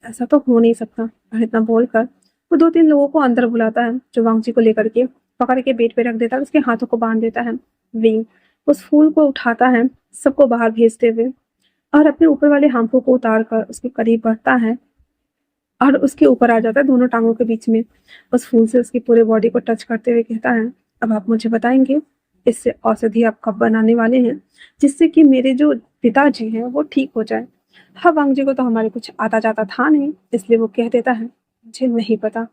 ऐसा तो हो नहीं सकता। और इतना बोलकर वो दो तीन लोगों को अंदर बुलाता है, जो वांगजी को लेकर के पकड़ के बेड पे रख देता है, उसके हाथों को बांध देता है। विंग उस फूल को उठाता है, सबको बाहर भेजते हुए, और अपने ऊपर वाले हांफों को उतार कर उसके करीब बढ़ता है और उसके ऊपर आ जाता है दोनों टांगों के बीच में। उस फूल से उसकी पूरे बॉडी को टच करते हुए कहता है, अब आप मुझे बताएंगे इससे औषधि आप कब बनाने वाले हैं, जिससे कि मेरे जो पिताजी हैं वो ठीक हो जाए। हाँ, वांगजी को तो हमारे कुछ आता जाता था नहीं, इसलिए वो कह देता है, मुझे नहीं पता,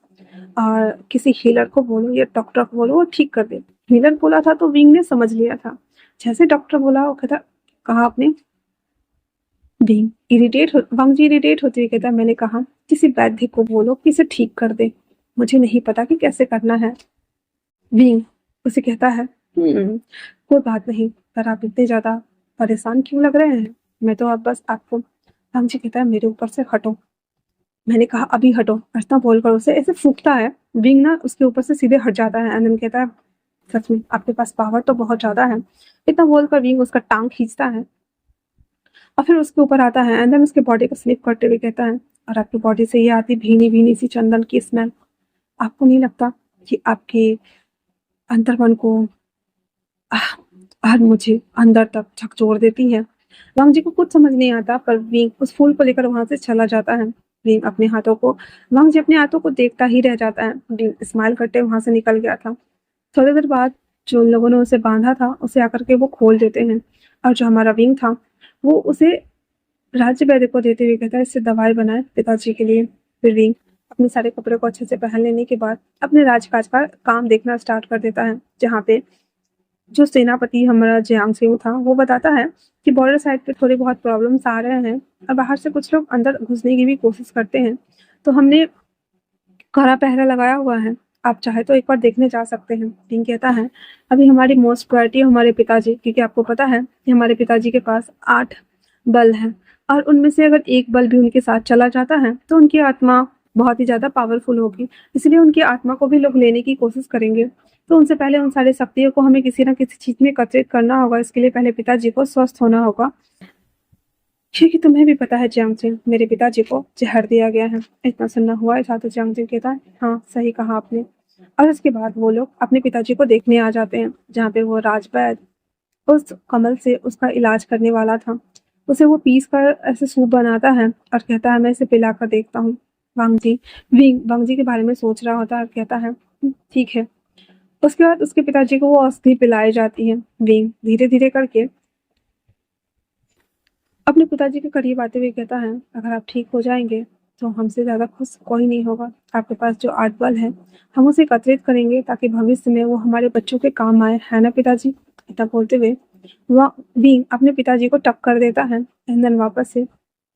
और किसी हीलर को बोलो या डॉक्टर को बोलो, वो ठीक कर दे। हीलर बोला था तो विंग ने समझ लिया था, जैसे डॉक्टर बोला वो कहता, कहा आपने। वांगजी इरिटेट होते हुए कहता, मैंने कहा किसी वैद्य को बोलो कि इसे ठीक कर दे, मुझे नहीं पता कि कैसे करना है। विंग उसे कहता है, कोई बात नहीं, पर आप इतने ज्यादा परेशान क्यों लग रहे हैं। मैं तो अब बस आपको। वांगजी कहता है, मेरे ऊपर से हटो। मैंने कहा अभी हटो। अर्चना बोलकर उसे ऐसे फूंकता है, विंग ना उसके ऊपर से सीधे हट जाता है। एंड कहता है, सच में आपके पास पावर तो बहुत ज्यादा है। इतना बोलकर विंग उसका टांग खींचता है और फिर उसके ऊपर आता है एंड देन उसके बॉडी को स्लिप करते हुए कहता है, और आपकी बॉडी से ये आती भीनी भीनी सी चंदन की स्मेल, आपको नहीं लगता कि आपके अंतर्मन को आज मुझे अंदर तक झकझोर देती है। वांगजी को कुछ समझ नहीं आता, पर विंग उस फूल को लेकर वहां से चला जाता है। विंग अपने हाथों को वांगजी अपने हाथों को देखता ही रह जाता है। विंग स्माइल करते वहां से निकल गया था। थोड़ी देर बाद जो उन लोगों ने उसे बांधा था उसे आकर के वो खोल देते हैं, और जो हमारा विंग था वो उसे राज्य वैद्य को देते हुए कहता है, इससे दवाई बनाए पिताजी के लिए। फिर विंग अपने सारे कपड़े को अच्छे से पहन लेने के बाद अपने राजकाज का काम देखना स्टार्ट कर देता है, जहाँ पे जो सेनापति हमारा जियांग सिंह था वो बताता है कि बॉर्डर साइड पे थोड़े बहुत प्रॉब्लम्स आ रहे हैं और बाहर से कुछ लोग अंदर घुसने की भी कोशिश करते हैं, तो हमने कड़ा पहरा लगाया हुआ है, आप चाहे तो एक बार देखने जा सकते हैं। किंग कहता है, अभी हमारी मोस्ट प्रायोरिटी है हमारे पिताजी, क्योंकि आपको पता है कि हमारे पिताजी के पास 8 बल हैं और उनमें से अगर एक बल भी उनके साथ चला जाता है तो उनकी आत्मा बहुत ही ज़्यादा पावरफुल होगी, इसलिए उनकी आत्मा को भी लोग लेने की कोशिश करेंगे। तो उनसे पहले उन सारी शक्तियों को हमें किसी ना किसी चीज़ में एकत्रित करना होगा, इसके लिए पहले पिताजी को स्वस्थ होना होगा। क्योंकि तुम्हें भी पता है जियांग सिंह, मेरे पिताजी को जहर दिया गया है। इतना सुनना हुआ था तो जियांग सिंह कहता है, हाँ सही कहा आपने। और उसके बाद वो लोग अपने पिताजी को देखने आ जाते हैं, जहाँ पे वो राजवैद उस कमल से उसका इलाज करने वाला था। उसे वो पीस कर ऐसे सूप बनाता है और कहता है, मैं इसे पिला कर देखता हूँ। वांगजी के बारे में सोच रहा होता है और कहता है, ठीक है। उसके बाद उसके पिताजी को वो औषधि पिलाई जाती है। विंग धीरे धीरे करके अपने पिताजी के करीब आते हुए कहता है, अगर आप ठीक हो जाएंगे तो हमसे ज़्यादा खुश कोई नहीं होगा। आपके पास जो 8 बल है हम उसे एकत्रित करेंगे ताकि भविष्य में वो हमारे बच्चों के काम आए, है ना पिताजी। इतना बोलते हुए वह विंग अपने पिताजी को टक्कर देता है एंड देन वापस से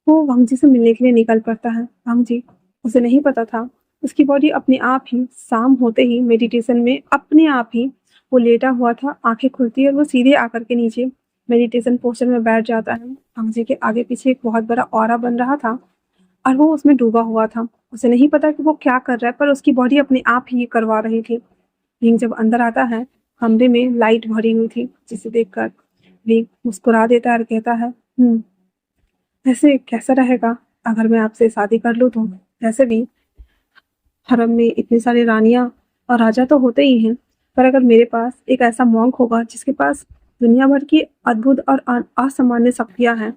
वो वांगजी से मिलने के लिए निकल पड़ता है। वांगजी उसे नहीं पता था, उसकी बॉडी अपने आप ही शाम होते ही मेडिटेशन में अपने आप ही वो लेटा हुआ था, आंखें खुलती है और वो सीधे आकर के नीचे मेडिटेशन पोस्चर में बैठ जाता है। वांगजी के आगे पीछे एक बहुत बड़ा ऑरा बन रहा था और वो उसमें डूबा हुआ था। उसे नहीं पता कि वो क्या कर रहा है, पर उसकी बॉडी अपने आप ही ये करवा रही थी। विंग जब अंदर आता है, कमरे में लाइट भरी हुई थी, जिसे देखकर विंग मुस्कुरा देता है और कहता है, ऐसे कैसा रहेगा अगर मैं आपसे शादी कर लूँ तो? वैसे भी हरम में इतनी सारी रानियां और राजा तो होते ही हैं, पर अगर मेरे पास एक ऐसा मॉन्क होगा जिसके पास दुनिया भर की अद्भुत और असामान्य शक्तियां हैं,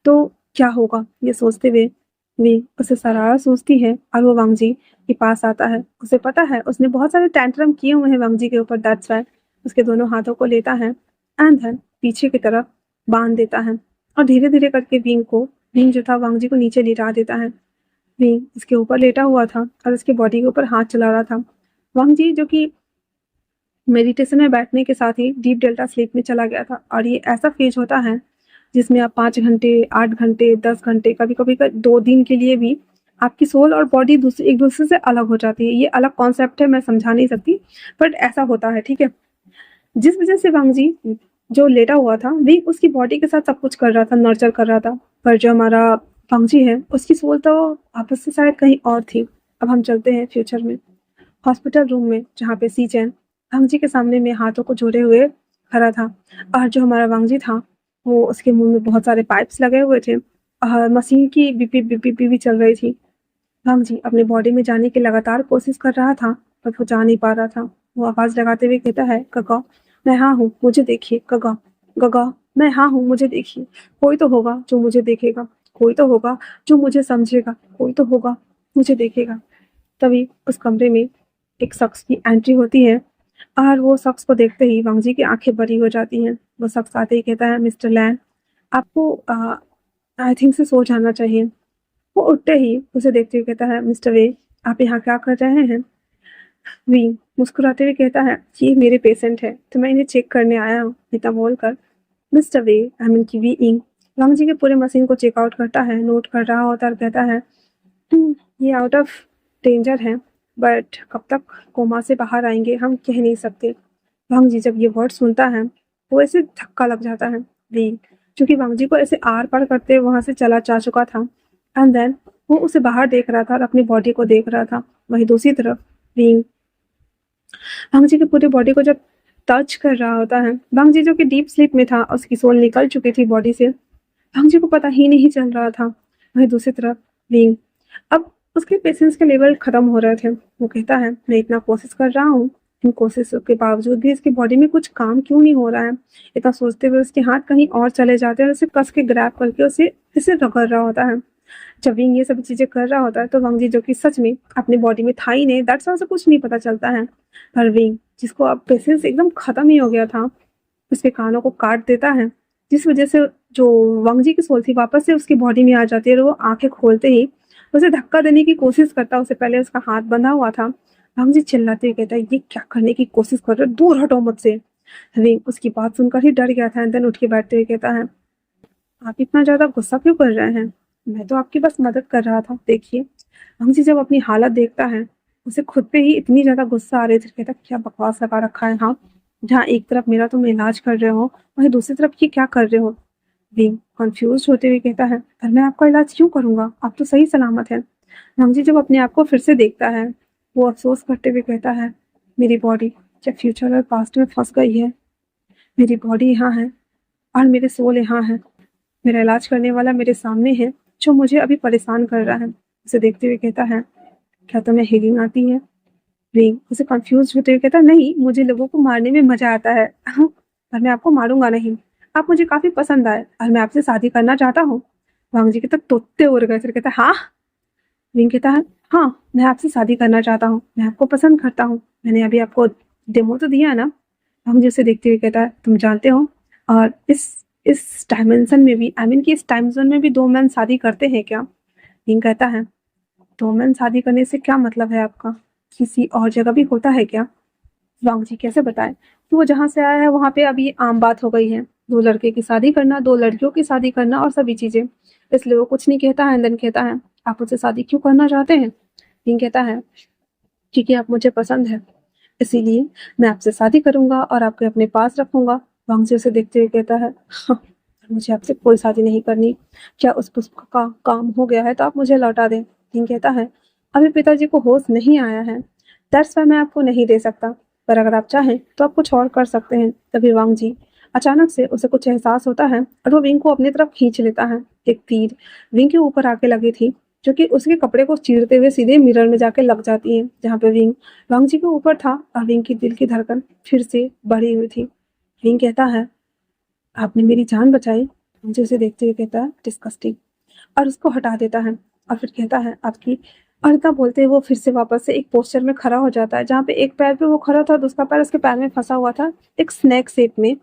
तो क्या होगा? ये सोचते हुए वे उसे शरारत सोचती है और वो वांगजी के पास आता है। उसे पता है उसने बहुत सारे टैंट्रम किए हुए हैं वांगजी के ऊपर, दैट्स व्हाई उसके दोनों हाथों को लेता है एंड देन पीछे की तरफ बांध देता है और धीरे धीरे करके विंग जो था वांगजी को नीचे लिटा देता है। विंग इसके ऊपर लेटा हुआ था और उसके बॉडी के ऊपर हाथ चला रहा था। वांगजी जो कि मेडिटेशन में बैठने के साथ ही डीप डेल्टा स्लीप में चला गया था, और ये ऐसा फेज होता है जिसमें आप 5 घंटे, 8 घंटे, 10 घंटे, कभी कभी 2 दिन के लिए भी आपकी सोल और बॉडी एक दूसरे से अलग हो जाती है। ये अलग कॉन्सेप्ट है, मैं समझा नहीं सकती, बट ऐसा होता है, ठीक है। जिस वजह से वांगजी जो लेटा हुआ था, वे उसकी बॉडी के साथ सब कुछ कर रहा था, नर्चर कर रहा था, पर जो हमारा वांगजी है उसकी सोल तो आपस से शायद कहीं और थी। अब हम चलते हैं फ्यूचर में, हॉस्पिटल रूम में, जहाँ पे सी चैन वांगजी के सामने में हाथों को जोड़े हुए खड़ा था, और जो हमारा वांगजी था वो उसके मुंह में बहुत सारे पाइप्स लगे हुए थे और मशीन की बीपी बीपी बीपी भी चल रही थी। वांगजी अपने बॉडी में जाने की लगातार कोशिश कर रहा था, पर वो जा नहीं पा रहा था। वो आवाज लगाते हुए कहता है, गगा मैं हाँ हूँ, मुझे देखिए, गगा गगा मैं हाँ हूँ, मुझे देखिए, कोई तो होगा जो मुझे देखेगा, कोई तो होगा जो मुझे समझेगा, कोई तो होगा मुझे देखेगा। तभी उस कमरे में एक शख्स की एंट्री होती है और वो शख्स को देखते ही वांगजी की आंखें बड़ी हो जाती हैं। वो शख्स आते ही कहता है, मिस्टर लैन, आपको आई थिंक से सो जाना चाहिए। वो उठते ही उसे देखते हुए कहता है, मिस्टर वे, आप यहाँ क्या कर रहे हैं? वी मुस्कुराते हुए कहता है, ये मेरे पेशेंट है तो मैं इन्हें चेक करने आया हूँ, इतना बोलकर मिस्टर वे, आई मीन की वी इंग वांगजी के पूरे मशीन को चेकआउट करता है, नोट कर रहा होता है और कहता है, ये आउट ऑफ डेंजर है, बट कब तक कोमा से बाहर आएंगे हम कह नहीं सकते। वांगजी जब ये वर्ड सुनता है वो ऐसे धक्का लग जाता है। वी क्योंकि वांगजी को ऐसे आर पार करते वहां से चला जा चुका था, एंड देन वो उसे बाहर देख रहा था और अपनी बॉडी को देख रहा था। वहीं दूसरी तरफ विंग वांगजी की पूरी बॉडी को जब टच कर रहा होता है, वांगजी जो कि डीप स्लीप में था, उसकी सोल निकल चुकी थी बॉडी से, वांगजी को पता ही नहीं चल रहा था। वहीं दूसरी तरफ विंग अब उसके पेशेंस के लेवल खत्म हो रहे थे। वो कहता है, मैं इतना कोशिश कर रहा हूँ, इन कोशिशों के बावजूद भी इसकी बॉडी में कुछ काम क्यों नहीं हो रहा है? इतना सोचते हुए उसके हाथ कहीं और चले जाते हैं और उसे कस के ग्रैब करके उसे इसे रगड़ रहा होता है। जब विंग ये सब चीजें कर रहा होता है तो वांगजी जो कि सच में अपनी बॉडी में था ही नहीं, दैट्स वाई उसे कुछ नहीं पता चलता है। पर विंग जिसको अब पेशेंस एकदम खत्म ही हो गया था, उसके कानों को काट देता है, जिस वजह से जो वांगजी की सोल थी वापस से उसकी बॉडी में आ जाती है और वो आंखें खोलते ही उसे धक्का देने की कोशिश करता है। उससे पहले उसका हाथ बंधा हुआ था। वांगजी चिल्लाते हुए कहता है, ये क्या करने की कोशिश कर रहे हो, दूर हटो मुझसे। विंग उसकी बात सुनकर ही डर गया था एंड देन उठ के बैठते हुए कहता है, आप इतना ज्यादा गुस्सा क्यों कर रहे हैं? मैं तो आपकी बस मदद कर रहा था। देखिए, वांगजी जब अपनी हालत देखता है उसे खुद पे ही इतनी ज्यादा गुस्सा आ रही थी, कहता क्या बकवास लगा रखा है, हाँ, जहाँ एक तरफ मेरा तुम इलाज कर रहे हो वहीं दूसरी तरफ ये क्या कर रहे हो? विंग कंफ्यूज होते हुए कहता है, पर मैं आपका इलाज क्यों करूंगा, आप तो सही सलामत है। वांगजी जब अपने आप को फिर से देखता है वो अफसोस करते हुए कहता है, मेरी बॉडी क्या फ्यूचर और पास्ट में फंस गई है? मेरी बॉडी यहाँ है और मेरे सोल यहाँ है। मेरा इलाज करने वाला मेरे सामने है जो मुझे अभी परेशान कर रहा है। उसे देखते हुए कहता है, क्या तुम्हें हीलिंग आती है? विंग उसे कंफ्यूज होते हुए कहता है, नहीं, मुझे लोगों को मारने में मजा आता है पर मैं आपको मारूंगा नहीं। आप मुझे काफी पसंद आए और मैं आपसे शादी करना चाहता हूँ। वांगजी के तक तोते उड़ गए, फिर कहता है, हाँ? विंग कहता है, हाँ, मैं आपसे शादी करना चाहता हूँ, मैं आपको पसंद करता हूँ, मैंने अभी आपको डेमो तो दिया ना। वांगजी उसे देखते हुए कहता है, तुम जानते हो और इस डायमेंशन में भी, आई मीन कि इस टाइम जोन में भी 2 मैन शादी करते हैं क्या? विंग कहता है, 2 मैन शादी करने से क्या मतलब है आपका? किसी और जगह भी होता है क्या? वांगजी कैसे बताए कि वो जहाँ से आया है वहाँ पे अब ये आम बात हो गई है, 2 लड़के की शादी करना, 2 लड़कियों की शादी करना और सभी चीजें। इसलिए वो कुछ नहीं कहता है एंड देन कहता है, आप मुझसे शादी क्यों करना चाहते हैं? विंग कहता है, क्योंकि आप मुझे पसंद है, इसीलिए मैं आपसे शादी करूंगा और आपको अपने पास रखूंगा। वांगजी उसे देखते हुए कहता है, हाँ, मुझे आपसे कोई शादी नहीं करनी। क्या उस पुष्प का काम हो गया है तो आप मुझे लौटा दें। विंग कहता है, अभी पिताजी को होश नहीं आया है, दैट्स वाई मैं आपको नहीं दे सकता, पर अगर आप चाहें तो आप कुछ और कर सकते हैं। तभी वांग जी अचानक से उसे कुछ एहसास होता है और वो विंग को अपनी तरफ खींच लेता है। एक तीर विंग के ऊपर आके लगी थी, जो कि उसके कपड़े को चीरते हुए सीधे मिरर में जाके लग जाती है, जहाँ पे विंग वांग जी के ऊपर था और विंग की दिल की धड़कन फिर से बढ़ी हुई थी। विंग कहता है, आपने मेरी जान बचाई। वांग जी उसे देखते हुए कहता है, डिस्कस्टिंग, और उसको हटा देता है और फिर कहता है, आपकी। और इतना बोलते ही वो फिर से वापस से एक पोस्चर में खड़ा हो जाता है, जहाँ पे एक पैर पे वो खड़ा था, दूसरा पैर उसके पैर में फंसा हुआ था एक स्नैक शेप में।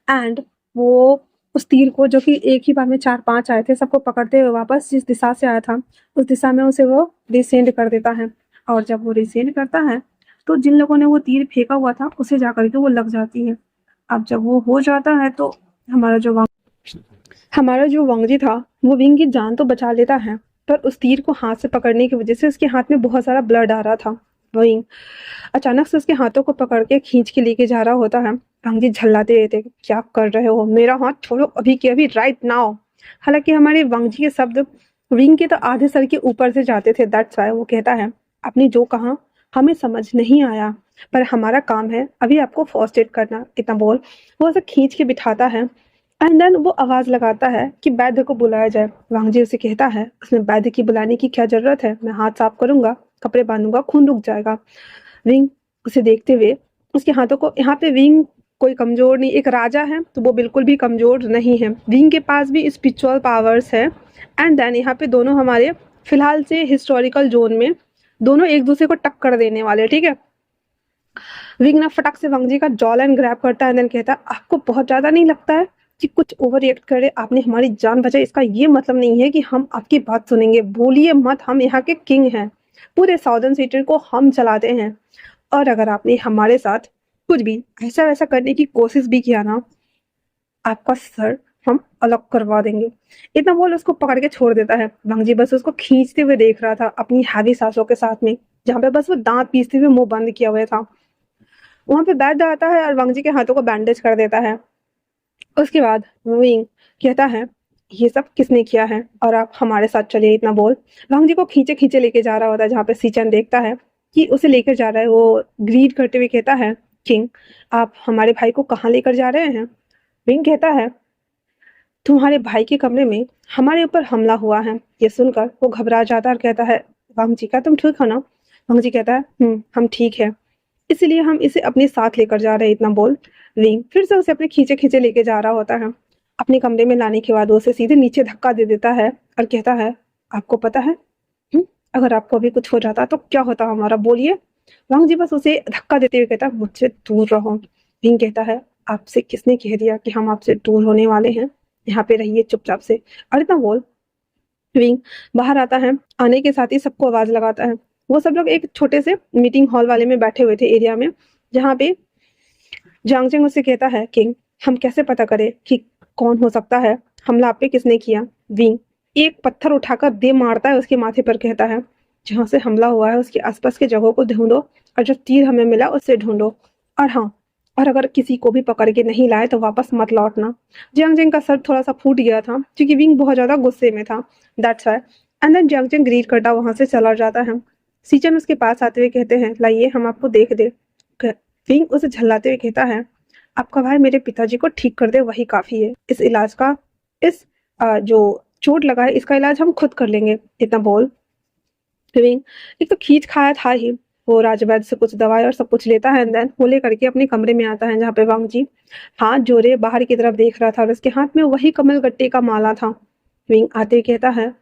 एंड वो उस तीर को, जो कि एक ही बार में 4-5 आए थे, सबको पकड़ते हुए वापस जिस दिशा से आया था उस दिशा में उसे वो रिसेंड कर देता है। और जब वो रिसेंड करता है तो जिन लोगों ने वो तीर फेंका हुआ था उसे जाकर के वो लग जाती है। अब जब वो हो जाता है तो हमारा जो हमारा जो वांगजी था वो विंग की जान तो बचा लेता है, पर उस तीर को हाथ से पकड़ने की वजह से उसके हाथ में बहुत सारा ब्लड आ रहा था। विंग अचानक से उसके हाथों को पकड़ के खींच के लेके जा रहा होता है। वांगजी झल्लाते रहते, क्या कर रहे हो, मेरा हाथ छोड़ो अभी के अभी, राइट नाउ। हालांकि हमारे वांगजी के शब्द विंग के तो आधे सर के ऊपर से जाते थे, दैट्स वाई वो कहता है, आपने जो कहा हमें समझ नहीं आया, पर हमारा काम है अभी आपको फर्स्ट एड करना। इतना बोल वो उसे खींच के बिठाता है एंड देन वो आवाज लगाता है कि वैद्य को बुलाया जाए। वांगजी उसे कहता है, उसमें वैद्य की बुलाने की क्या जरूरत है, मैं हाथ साफ करूंगा, कपड़े बांधूंगा, खून रुक जाएगा। विंग उसे देखते हुए उसके हाथों को, यहाँ पे विंग कोई कमजोर नहीं, एक राजा है तो वो बिल्कुल भी कमजोर नहीं है, विंग के पास भी स्पिरिचुअल पावर्स है। एंड देन यहाँ पे दोनों हमारे फिलहाल से हिस्टोरिकल जोन में दोनों एक दूसरे को टक्कर देने वाले, ठीक है। विंग ना फटक से वांगजी का जॉ लाइन ग्रैब करता है, देन कहता है, आपको बहुत ज्यादा नहीं लगता है कि कुछ ओवर रिएक्ट करे, आपने हमारी जान बचाई, इसका ये मतलब नहीं है कि हम आपकी बात सुनेंगे, बोलिए मत, हम यहाँ के किंग हैं, पूरे साउदर्न सिटी को हम चलाते हैं, और अगर आपने हमारे साथ कुछ भी ऐसा वैसा करने की कोशिश भी किया ना, आपका सर हम अलग करवा देंगे। इतना बोल उसको पकड़ के छोड़ देता है। वांगजी बस उसको खींचते हुए देख रहा था अपनी हैवी सांसों के साथ में, जहाँ पे बस वो दांत पीसते हुए मुंह बंद किया हुआ था। वहां पे वैद्य आता है और वांगजी के हाथों को बैंडेज कर देता है। उसके बाद विंग कहता है, ये सब किसने किया है और आप हमारे साथ चलिए। इतना बोल वांगजी को खींचे खींचे लेके जा रहा होता है, जहाँ पे सीचन देखता है कि उसे लेकर जा रहा है। वो ग्रीड करते हुए कहता है, किंग आप हमारे भाई को कहाँ लेकर जा रहे हैं। विंग कहता है, तुम्हारे भाई के कमरे में हमारे ऊपर हमला हुआ है। ये सुनकर वो घबरा जाता है और कहता है, वांगजी का तुम ठीक हो ना। वांगजी कहता है, हम ठीक है, इसलिए हम इसे अपने साथ लेकर जा रहे हैं। इतना बोल विंग फिर से उसे अपने खींचे खींचे लेके जा रहा होता है। अपने कमरे में लाने के बाद वो उसे सीधे नीचे धक्का दे देता है और कहता है, आपको पता है, अगर आपको अभी कुछ हो जाता तो क्या होता हमारा, बोलिए। वांग जी बस उसे धक्का देते हुए कहता है, मुझसे दूर रहो। विंग कहता है, आपसे किसने कह दिया कि हम आपसे दूर होने वाले हैं, यहाँ पे रहिए चुपचाप से। और इतना बोल विंग बाहर आता है, आने के साथ ही सबको आवाज लगाता है। वो सब लोग एक छोटे से मीटिंग हॉल वाले में बैठे हुए थे एरिया में, जहाँ पे जांगचेंग उससे कहता है, किंग हम कैसे पता करें कि कौन हो सकता है, हमला आप पे किसने किया। विंग एक पत्थर उठाकर दे मारता है उसके माथे पर, कहता है, जहाँ से हमला हुआ है उसके आसपास के जगहों को ढूंढो और जो तीर हमें मिला उससे ढूंढो, और हाँ, और अगर किसी को भी पकड़ के नहीं लाए तो वापस मत लौटना। जियांगजेंग का सर थोड़ा सा फूट गया था क्योंकि विंग बहुत ज्यादा गुस्से में था, दैट्स वाई। एंड देन जियांगजेंग ग्रीड करता वहां से चला जाता है। सीचन उसके पास आते हुए कहते हैं, लाइए हम आपको देख दे। विंग उसे झल्लाते हुए कहता है, आपका भाई मेरे पिताजी को ठीक कर दे वही काफी है, इस इलाज का, इस जो चोट लगा है इसका इलाज हम खुद कर लेंगे। इतना बोल विंग एक तो खींच खाया था ही, वो राजवैद्य से कुछ दवाई और सब कुछ लेता है, देन वो लेकर के अपने कमरे में आता है, जहाँ पे वांग जी हाथ जोड़े बाहर की तरफ देख रहा था और उसके हाथ में वही कमल गट्टे का माला था। विंग आते ही कहता है,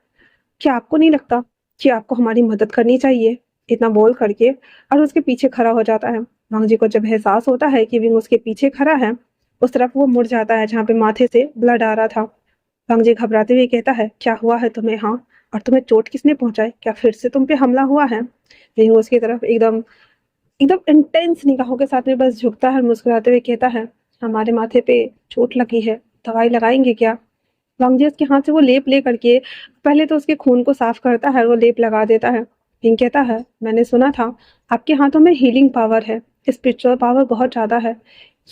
क्या आपको नहीं लगता कि आपको हमारी मदद करनी चाहिए। इतना बोल करके और उसके पीछे खड़ा हो जाता है। वांग जी को जब एहसास होता है कि विंग उसके पीछे खड़ा है, उस तरफ वो मुड़ जाता है जहाँ पे माथे से ब्लड आ रहा था। वांग जी घबराते हुए कहता है, क्या हुआ है तुम्हें, हाँ, और तुम्हें चोट किसने पहुंचाई, क्या फिर से तुम पे हमला हुआ है। विंग उसकी तरफ एकदम एकदम इंटेंस निगाहों के साथ में बस झुकता है और मुस्कुराते हुए कहता है, हमारे माथे पे चोट लगी है, दवाई लगाएंगे क्या। वांग जी उसके हाथ से वो लेप ले करके पहले तो उसके खून को साफ करता है, वो लेप लगा देता है। विंग कहता है, मैंने सुना था आपके हाथों में हीलिंग पावर है, स्पिरिचुअल पावर बहुत ज्यादा है,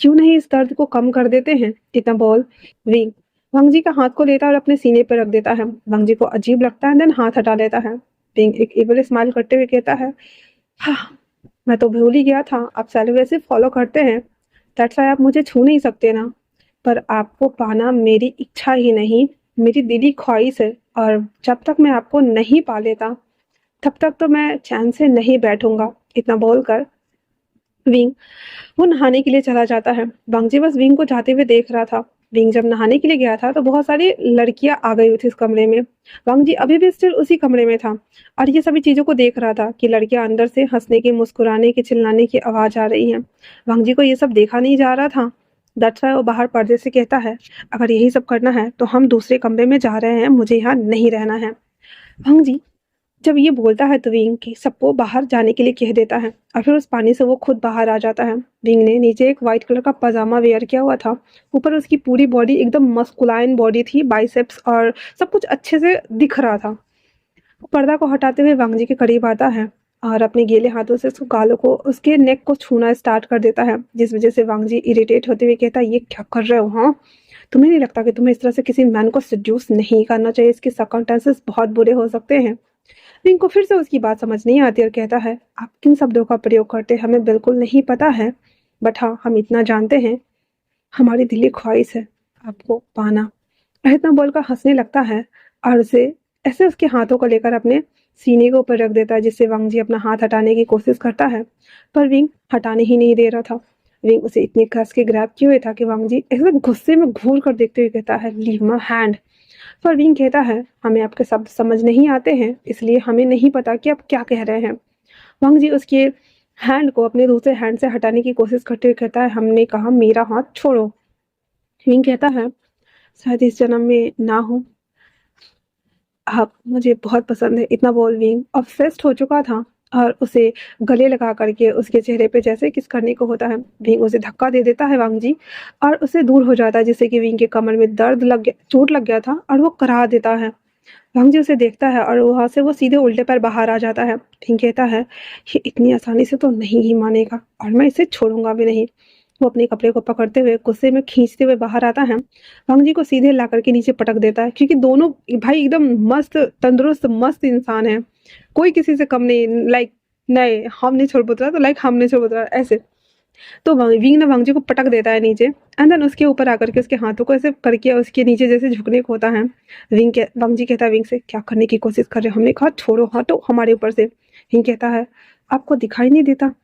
क्यों नहीं इस दर्द को कम कर देते हैं। इतना बोल विंग वांग जी का हाथ को लेता है और अपने सीने पर रख देता है। वांग जी को अजीब लगता है, देन हाथ हटा लेता है। विंग एक इविल स्माइल करते हुए कहता है, हाँ, मैं तो भूल ही गया था आप सेलिब्रेसी फॉलो करते हैं, दैट्स व्हाई आप मुझे छू नहीं सकते ना। पर आपको पाना मेरी इच्छा ही नहीं, मेरी दिली ख्वाहिश है, और जब तक मैं आपको नहीं पा लेता तब तक तो मैं चैन से नहीं बैठूंगा। इतना बोलकर विंग वो नहाने के लिए चला जाता है। वांगजी बस विंग को जाते हुए देख रहा था। विंग जब नहाने के लिए गया था तो बहुत सारी लड़कियां आ गई हुई थी इस कमरे में। वांगजी अभी भी स्टिल उसी कमरे में था और ये सभी चीजों को देख रहा था कि लड़कियां अंदर से हंसने की, मुस्कुराने की, चिल्लाने की आवाज आ रही है। वांगजी को ये सब देखा नहीं जा रहा था। दैट्स व्हाई वो बाहर पर्दे से कहता है, अगर यही सब करना है तो हम दूसरे कमरे में जा रहे हैं, मुझे यहाँ नहीं रहना है। वांगजी जब ये बोलता है तो विंग कि सबको बाहर जाने के लिए कह देता है और फिर उस पानी से वो खुद बाहर आ जाता है। विंग ने नीचे एक व्हाइट कलर का पजामा वेयर किया हुआ था, ऊपर उसकी पूरी बॉडी एकदम मस्कुलाइन बॉडी थी, बाइसेप्स और सब कुछ अच्छे से दिख रहा था। वो पर्दा को हटाते हुए वांगजी के करीब आता है और अपने गीले हाथों से उसको गालों को, उसके नेक को छूना स्टार्ट कर देता है, जिस वजह से वांगजी इरिटेट होते हुए कहता है, ये क्या कर रहे हो? हाँ, तुम्हें नहीं लगता कि तुम्हें इस तरह से किसी मैन को सेड्यूस नहीं करना चाहिए? इसके सर्कमस्टेंसेस बहुत बुरे हो सकते हैं। विंग को फिर से उसकी बात समझ नहीं आती और कहता है, आप किन शब्दों का प्रयोग करते हैं हमें बिल्कुल नहीं पता है, बट हाँ, हम इतना जानते हैं, हमारी दिली ख्वाहिश है आपको पाना। इतना बोलकर हंसने लगता है और उसे ऐसे उसके हाथों को लेकर अपने सीने के ऊपर रख देता है, जिससे वांगजी अपना हाथ हटाने की कोशिश करता है, पर विंग हटाने ही नहीं दे रहा था। विंग उसे इतनी कस के ग्रैब किए हुए था कि वांगजी ऐसे गुस्से में घूर कर देखते हुए कहता है, लीव माय हैंड। पर विंग कहता है, हमें आपके शब्द समझ नहीं आते हैं, इसलिए हमें नहीं पता कि आप क्या कह रहे हैं। वांगजी उसके हैंड को अपने दूसरे हैंड से हटाने की कोशिश करते हुए कहता है, हमने कहा मेरा हाथ छोड़ो। विंग कहता है, शायद इस जन्म में ना हो, आप मुझे बहुत पसंद है। इतना बोल विंग ऑब्सेस्ड हो चुका था और उसे गले लगा करके उसके चेहरे पे जैसे किस करने को होता है, विंग उसे धक्का दे देता है वांगजी और उससे दूर हो जाता है, जिससे कि विंग के कमर में दर्द लग गया, चोट लग गया था और वो करा देता है। वांगजी उसे देखता है और वहां से वो सीधे उल्टे पैर बाहर आ जाता है। विंग कहता है, ये इतनी आसानी से तो नहीं ही मानेगा और मैं इसे छोड़ूंगा भी नहीं। वो अपने कपड़े को पकड़ते हुए गुस्से में खींचते हुए बाहर आता है। वांगजी को सीधे ला करके नीचे पटक देता है, क्योंकि दोनों भाई एकदम मस्त, तंदुरुस्त, मस्त इंसान है, कोई किसी से कम नहीं। लाइक नहीं, हम नहीं छोड़ पुतरा तो लाइक हम नहीं छोड़ पुतरा ऐसे। तो विंग ने वांगजी को पटक देता है नीचे एंड देन उसके ऊपर आकर के उसके हाथों को ऐसे करके उसके नीचे जैसे झुकने को होता है। वांगजी कहता है विंग से, क्या करने की कोशिश कर रहे हो? हमने कहा छोड़ो, हटो हमारे ऊपर से। विंग कहता है, आपको दिखाई नहीं देता?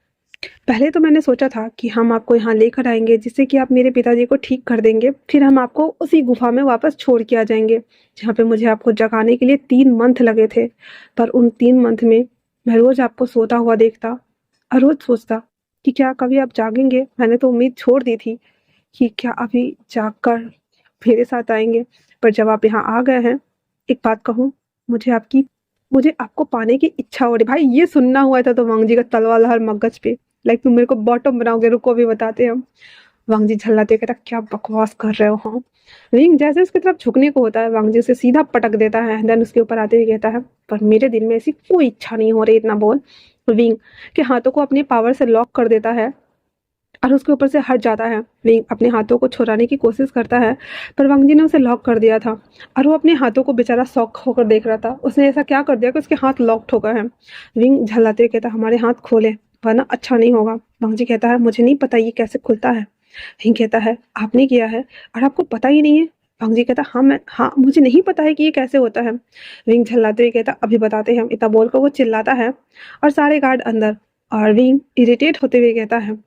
पहले तो मैंने सोचा था कि हम आपको यहाँ लेकर आएंगे जिससे कि आप मेरे पिताजी को ठीक कर देंगे, फिर हम आपको उसी गुफा में वापस छोड़ के आ जाएंगे जहाँ पे मुझे आपको जगाने के लिए 3 मंथ लगे थे। पर उन 3 मंथ में मैं रोज आपको सोता हुआ देखता और रोज सोचता कि क्या कभी आप जागेंगे। मैंने तो उम्मीद छोड़ दी थी कि क्या अभी जाग कर मेरे साथ आएंगे, पर जब आप यहाँ आ गए हैं, एक बात कहूँ, मुझे आपको पाने की इच्छा हो रही। भाई ये सुनना हुआ था तो वांगजी का तलवार हर मगज पे, लाइक तुम मेरे को बॉटम बनाओगे, रुको अभी बताते हैं हम। वांगजी झल्लाते कहता, क्या बकवास कर रहे हो? हाँ। विंग जैसे उसकी तरफ झुकने को होता है, वांगजी उसे सीधा पटक देता है, देन उसके ऊपर आते हुए कहता है, पर मेरे दिल में ऐसी कोई इच्छा नहीं हो रही। इतना बोल विंग के हाथों को अपने पावर से लॉक कर देता है और उसके ऊपर से हट जाता है। विंग अपने हाथों को छुड़ाने की कोशिश करता है, पर वांगजी ने उसे लॉक कर दिया था और वो अपने हाथों को बेचारा शॉक होकर देख रहा था। उसने ऐसा क्या कर दिया कि उसके हाथ लॉक्ड हो गए हैं। विंग झल्लाते हुए कहता, हमारे हाथ खोले वरना अच्छा नहीं होगा। वांगजी कहता है, मुझे नहीं पता ये कैसे खुलता है। विंग कहता है, आपने किया है और आपको पता ही नहीं है? वांगजी कहता, हाँ, मुझे नहीं पता है कि ये कैसे होता है। विंग झल्लाते हुए कहता, अभी बताते हैं हम। इतना बोलकर वो चिल्लाता है और सारे गार्ड अंदर, और विंग इरिटेट होते हुए कहता है,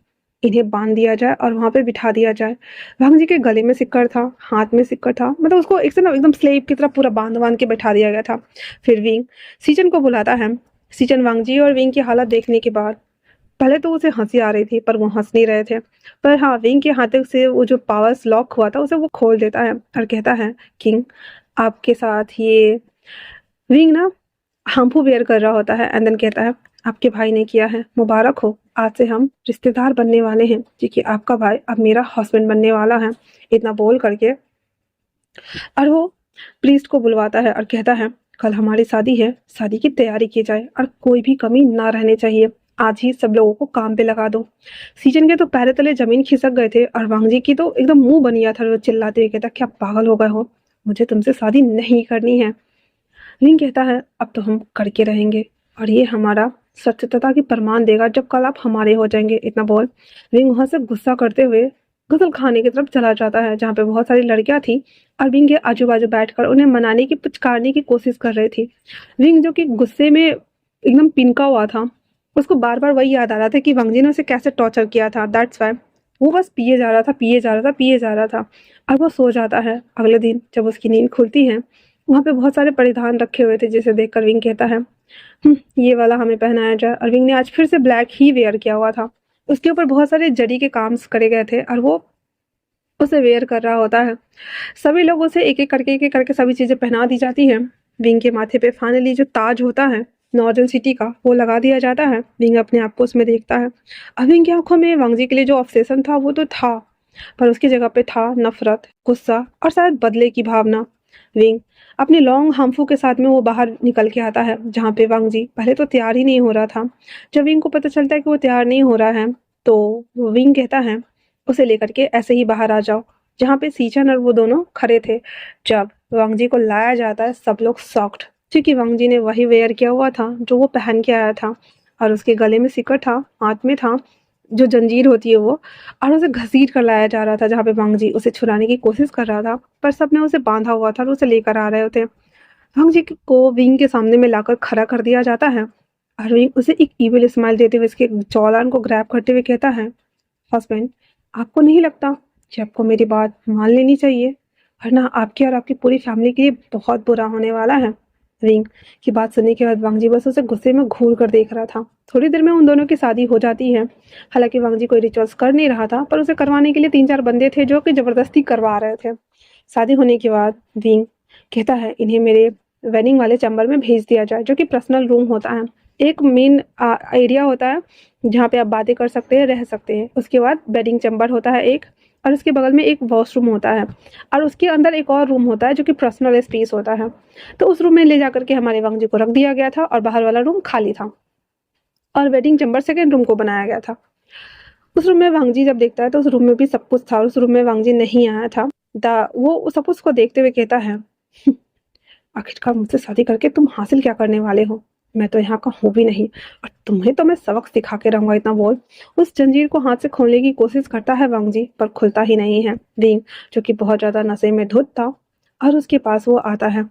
इन्हें बांध दिया जाए और वहां पे बिठा दिया जाए। वांगजी के गले में सिक्कर था, हाथ में सिक्कर था, मतलब उसको एक से ना एकदम स्लेव की तरह पूरा बांध बांध के बैठा दिया गया था। फिर विंग सीजन को बुलाता है। सीजन वांगजी और विंग की हालत देखने के बाद, पहले तो उसे हंसी आ रही थी पर वो हंस नहीं रहे थे, पर हाँ, विंग के हाथों से वो जो पावर्स लॉक हुआ था उसे वो खोल देता है और कहता है, किंग आपके साथ ये विंग ना हाम्पू वेयर कर रहा होता है एंड देन कहता है, आपके भाई ने किया है, मुबारक हो, आज से हम रिश्तेदार बनने वाले हैं, क्योंकि आपका भाई अब मेरा हस्बैंड बनने वाला है। इतना बोल करके और वो प्रीस्ट को बुलवाता है और कहता है, कल हमारी शादी है, शादी की तैयारी की जाए और कोई भी कमी ना रहने चाहिए। आज ही सब लोगों को काम पे लगा दो। सीजन के तो पैर तले जमीन खिसक गए थे और वांगजी की तो एकदम मुंह बन गया था। वो चिल्लाते हुए कहता, क्या पागल हो गए हो? मुझे तुमसे शादी नहीं करनी है। विंग कहता है अब तो हम करके रहेंगे और ये हमारा सत्यता की प्रमाण देगा जब कल आप हमारे हो जाएंगे। इतना बोल विंग वहां से गुस्सा करते हुए गुसल खाने की तरफ चला जाता है जहाँ पे बहुत सारी लड़कियां थी और विंग के आजू बाजू बैठकर उन्हें मनाने की पुचकारने की कोशिश कर रही थी। विंग जो कि गुस्से में एकदम पिनका हुआ था, उसको बार बार वही याद आ रहा था कि वांगजी ने उसे कैसे टॉर्चर किया था। दैट्स वाई वो बस पिए जा रहा था, पिए जा रहा था, पिए जा रहा था और वो सो जाता है। अगले दिन जब उसकी नींद खुलती है वहाँ पे बहुत सारे परिधान रखे हुए थे जिसे देखकर विंग कहता है ये वाला हमें पहनाया जाए। और विंग ने आज फिर से ब्लैक ही वेयर किया हुआ था। उसके ऊपर बहुत सारे जरी के काम करे गए थे और वो उसे वेयर कर रहा होता है। सभी लोग उसे एक एक करके सभी चीजें पहना दी जाती हैं। विंग के माथे पे फाइनली जो ताज होता है नॉर्दर्न सिटी का वो लगा दिया जाता है। विंग अपने आप को उसमें देखता है। अब विंग की आंखों में वांगजी के लिए जो ऑब्सेशन था वो तो था, पर उसकी जगह पे था नफरत, गुस्सा और शायद बदले की भावना। विंग अपनी लॉन्ग हार्मफू के साथ में वो बाहर निकल के आता है जहाँ पे वांगजी पहले तो तैयार ही नहीं हो रहा था। जब विंग को पता चलता है कि वो तैयार नहीं हो रहा है तो विंग कहता है उसे लेकर के ऐसे ही बाहर आ जाओ, जहाँ पे सीचन और वो दोनों खड़े थे। जब वांगजी को लाया जाता है सब लोग शॉक्ड, क्योंकि वांगजी ने वही वेयर किया हुआ था जो वो पहन के आया था और उसके गले में सिक्कर था, हाथ में था जो जंजीर होती है वो, और उसे घसीट कर लाया जा रहा था जहाँ पे वांगजी उसे छुड़ाने की कोशिश कर रहा था, पर सबने उसे बांधा हुआ था और उसे लेकर आ रहे होते। वांगजी को विंग के सामने में लाकर खड़ा कर दिया जाता है और विंग उसे एक इविल स्माइल देते हुए इसके जॉलान को ग्रैब करते हुए कहता है हस्बैंड आपको नहीं लगता कि आपको मेरी बात मान लेनी चाहिए, वरना आपकी और आपकी पूरी फैमिली के लिए बहुत बुरा होने वाला है। विंग की बात सुनने के बाद वांगजी बस उसे गुस्से में घूर कर देख रहा था। थोड़ी देर में उन दोनों की शादी हो जाती है। हालांकि वांगजी कोई रिचुअल्स कर नहीं रहा था, पर उसे करवाने के लिए 3-4 बंदे थे जो कि जबरदस्ती करवा रहे थे। शादी होने के बाद विंग कहता है इन्हें मेरे वेडिंग वाले चैम्बर में भेज दिया जाए, जो कि पर्सनल रूम होता है। एक मेन एरिया होता है जहाँ पे आप बातें कर सकते हैं, रह सकते हैं। उसके बाद बेडिंग चैम्बर होता है एक, और उसके बगल में एक वॉशरूम होता है और उसके अंदर एक और रूम होता है जो कि पर्सनल स्पेस होता है। तो उस रूम में ले जाकर के हमारे वांगजी को रख दिया गया था और बाहर वाला रूम खाली था और वेडिंग चैम्बर सेकेंड रूम को बनाया गया था। उस रूम में वांगजी जब देखता है तो उस रूम में भी सब कुछ था, उस रूम में वांगजी नहीं आया था। वो सब कुछ को देखते हुए कहता है आखिरकार मुझसे शादी करके तुम हासिल क्या करने वाले हो? मैं तो यहाँ का हूँ भी नहीं और तुम्हें तो मैं सबक सिखा के रहूंगा। इतना बोल उस जंजीर को हाथ से खोलने की कोशिश करता है वांगजी, पर खुलता ही नहीं है। विंग जो कि बहुत ज्यादा नशे में धुत था और उसके पास वो आता है,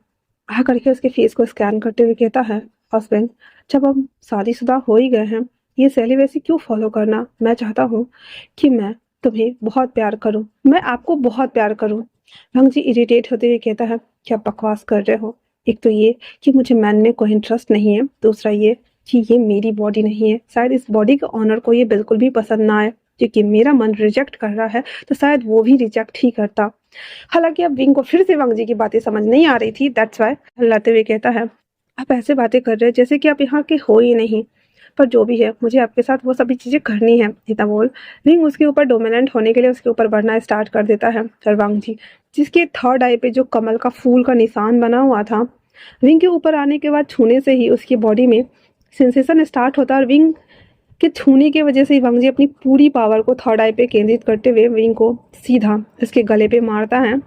आ करके उसके फेस को स्कैन करते हुए कहता है हस्बैंड जब हम शादीशुदा हो ही गए हैं ये सेलिब्रेसी क्यों फॉलो करना? मैं चाहता हूँ कि मैं तुम्हें बहुत प्यार करूँ, मैं आपको बहुत प्यार करूँ। वांगजी इरिटेट होते हुए कहता है क्या बकवास कर रहे हो? एक तो ये कि मुझे मैन में कोई इंटरेस्ट नहीं है, दूसरा ये कि ये मेरी बॉडी नहीं है। शायद इस बॉडी के ऑनर को ये बिल्कुल भी पसंद ना आए, क्योंकि मेरा मन रिजेक्ट कर रहा है तो शायद वो भी रिजेक्ट ही करता। हालांकि अब विंग को फिर से वांगजी की बातें समझ नहीं आ रही थी। दैट्स वाई हल्लाते हुए कहता है आप ऐसे बातें कर रहे हैं जैसे कि आप यहाँ के हो ही नहीं, पर जो भी है मुझे आपके साथ वो सभी चीजें करनी है। इतना बोल विंग उसके ऊपर डोमिनेंट होने के लिए उसके ऊपर बढ़ना स्टार्ट कर देता है। और वांगजी जिसके थर्ड आई पे जो कमल का फूल का निशान बना हुआ था, विंग के ऊपर आने के बाद छूने से ही उसकी बॉडी में सेंसेशन स्टार्ट होता है और विंग के छूने की वजह से ही वांगजी अपनी पूरी पावर को थर्ड आई पे केंद्रित करते हुए विंग को सीधा इसके गले पे मारता है,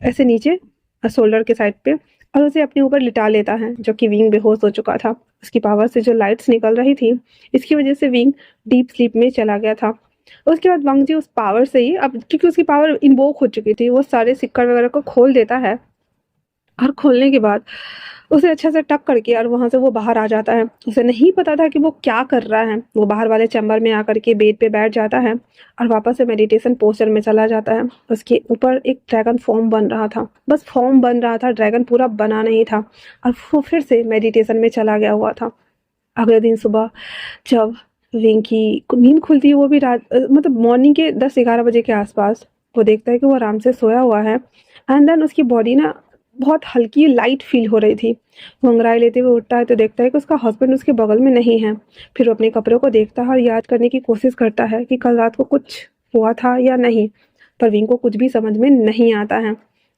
ऐसे नीचे शोल्डर के साइड पे, और उसे अपने ऊपर लिटा लेता है। जो कि विंग बेहोश हो चुका था। उसकी पावर से जो लाइट्स निकल रही थी इसकी वजह से विंग डीप स्लीप में चला गया था। उसके बाद वांगजी उस पावर से ही, अब क्योंकि उसकी पावर इन्वोक हो चुकी थी, वो सारे सिक्कर वगैरह को खोल देता है और खोलने के बाद उसे अच्छे से टक करके और वहां से वो बाहर आ जाता है। उसे नहीं पता था कि वो क्या कर रहा है। वो बाहर वाले चैम्बर में आकर के बेड पे बैठ जाता है और वापस से मेडिटेशन पोस्चर में चला जाता है। उसके ऊपर एक ड्रैगन फॉर्म बन रहा था, बस फॉर्म बन रहा था, ड्रैगन पूरा बना नहीं था, और वो फिर से मेडिटेशन में चला गया हुआ था। अगले दिन सुबह जब विंग की नींद खुलती है, वो भी रात मतलब मॉर्निंग के 10-11 बजे के आसपास, वो देखता है कि वो आराम से सोया हुआ है एंड देन उसकी बॉडी ना बहुत हल्की लाइट फील हो रही थी। वो अंगड़ाई लेते हुए उठता है तो देखता है कि उसका हस्बैंड उसके बगल में नहीं है। फिर वो अपने कपड़ों को देखता है और याद करने की कोशिश करता है कि कल रात को कुछ हुआ था या नहीं, पर विंग को कुछ भी समझ में नहीं आता है।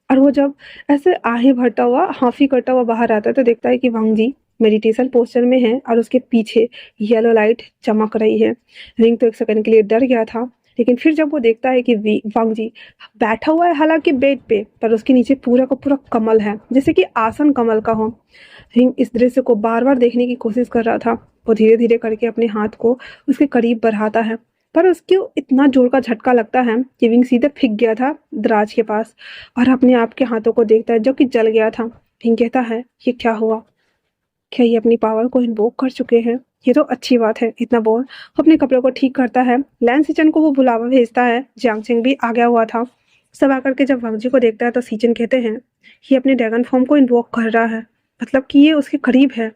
और वो जब ऐसे आहें भरता हुआ, हाफी करता हुआ बाहर आता है तो देखता है कि वांगजी मेडिटेशन पोस्चर में है और उसके पीछे येलो लाइट चमक रही है। विंग तो एक सेकंड के लिए डर गया था, लेकिन फिर जब वो देखता है कि वांग जी बैठा हुआ है हालांकि बेड पे, पर उसके नीचे पूरा का पूरा कमल है, जैसे कि आसन कमल का हो। हिंग इस दृश्य को बार बार देखने की कोशिश कर रहा था। वो धीरे धीरे करके अपने हाथ को उसके करीब बढ़ाता है, पर उसको इतना जोर का झटका लगता है कि विंग सीधे फिक गया था दराज के पास और अपने आप के हाथों को देखता है जो कि जल गया था। विंग कहता है, ये क्या हुआ? क्या ये अपनी पावर को इन्वोक कर चुके हैं? ये तो अच्छी बात है। इतना बोल वो अपने कपड़ों को ठीक करता है। लैन सिचन को वो बुलावा भेजता है। जियांग चेंग भी आ गया हुआ था। सब आकर के जब वांग जी को देखता है तो सीचन कहते हैं, ये अपने ड्रैगन फॉर्म को इन्वोक कर रहा है, मतलब कि ये उसके करीब है।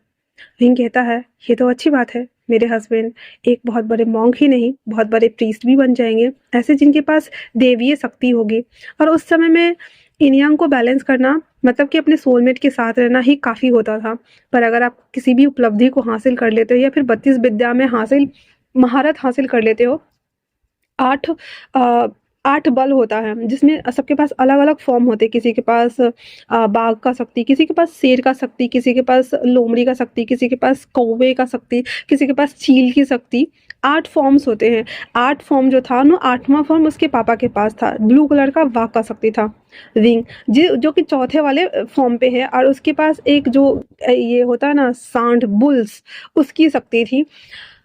विंग कहता है, ये तो अच्छी बात है। मेरे हस्बैंड एक बहुत बड़े मॉन्क ही नहीं, बहुत बड़े प्रीस्ट भी बन जाएंगे, ऐसे जिनके पास देवीय शक्ति होगी। और उस समय में इन यांग को बैलेंस करना, मतलब कि अपने सोलमेट के साथ रहना ही काफ़ी होता था। पर अगर आप किसी भी उपलब्धि को हासिल कर लेते हो या फिर 32 विद्या में महारत हासिल कर लेते हो, 8 अ, 8 बल होता है जिसमें सबके पास अलग-अलग फॉर्म होते हैं। किसी के पास बाघ का शक्ति, किसी के पास शेर का शक्ति, किसी के पास लोमड़ी का शक्ति, किसी के पास कौवे का शक्ति, किसी के पास चील की शक्ति। 8 फॉर्म्स होते हैं। 8 फॉर्म जो था ना, 8वां फॉर्म उसके पापा के पास था। ब्लू कलर का बाघ का शक्ति था विंग, जो कि चौथे वाले फॉर्म पे है। और उसके पास एक जो ये होता है ना सांड बुल्स, उसकी शक्ति थी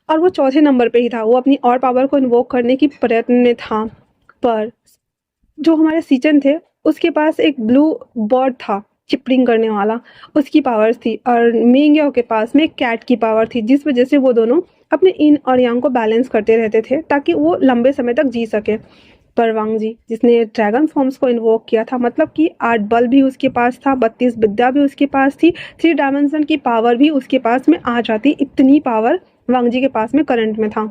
और वो चौथे नंबर पे ही था। वो अपनी और पावर को इन्वोक करने की प्रयत्न में था। पर जो हमारे सीचन थे उसके पास एक ब्लू बर्ड था चिपरिंग करने वाला, उसकी पावर्स थी। और मिंग्यो के पास में एक कैट की पावर थी, जिस वजह से वो दोनों अपने इन और यांग को बैलेंस करते रहते थे ताकि वो लंबे समय तक जी सके। पर वांग जी जिसने ड्रैगन फॉर्म्स को इन्वोक किया था, मतलब कि 8 बल भी उसके पास था, 32 विद्या भी उसके पास थी, 3 डायमेंशन की पावर भी उसके पास में आ जाती। इतनी पावर वांग जी के पास में करंट में था।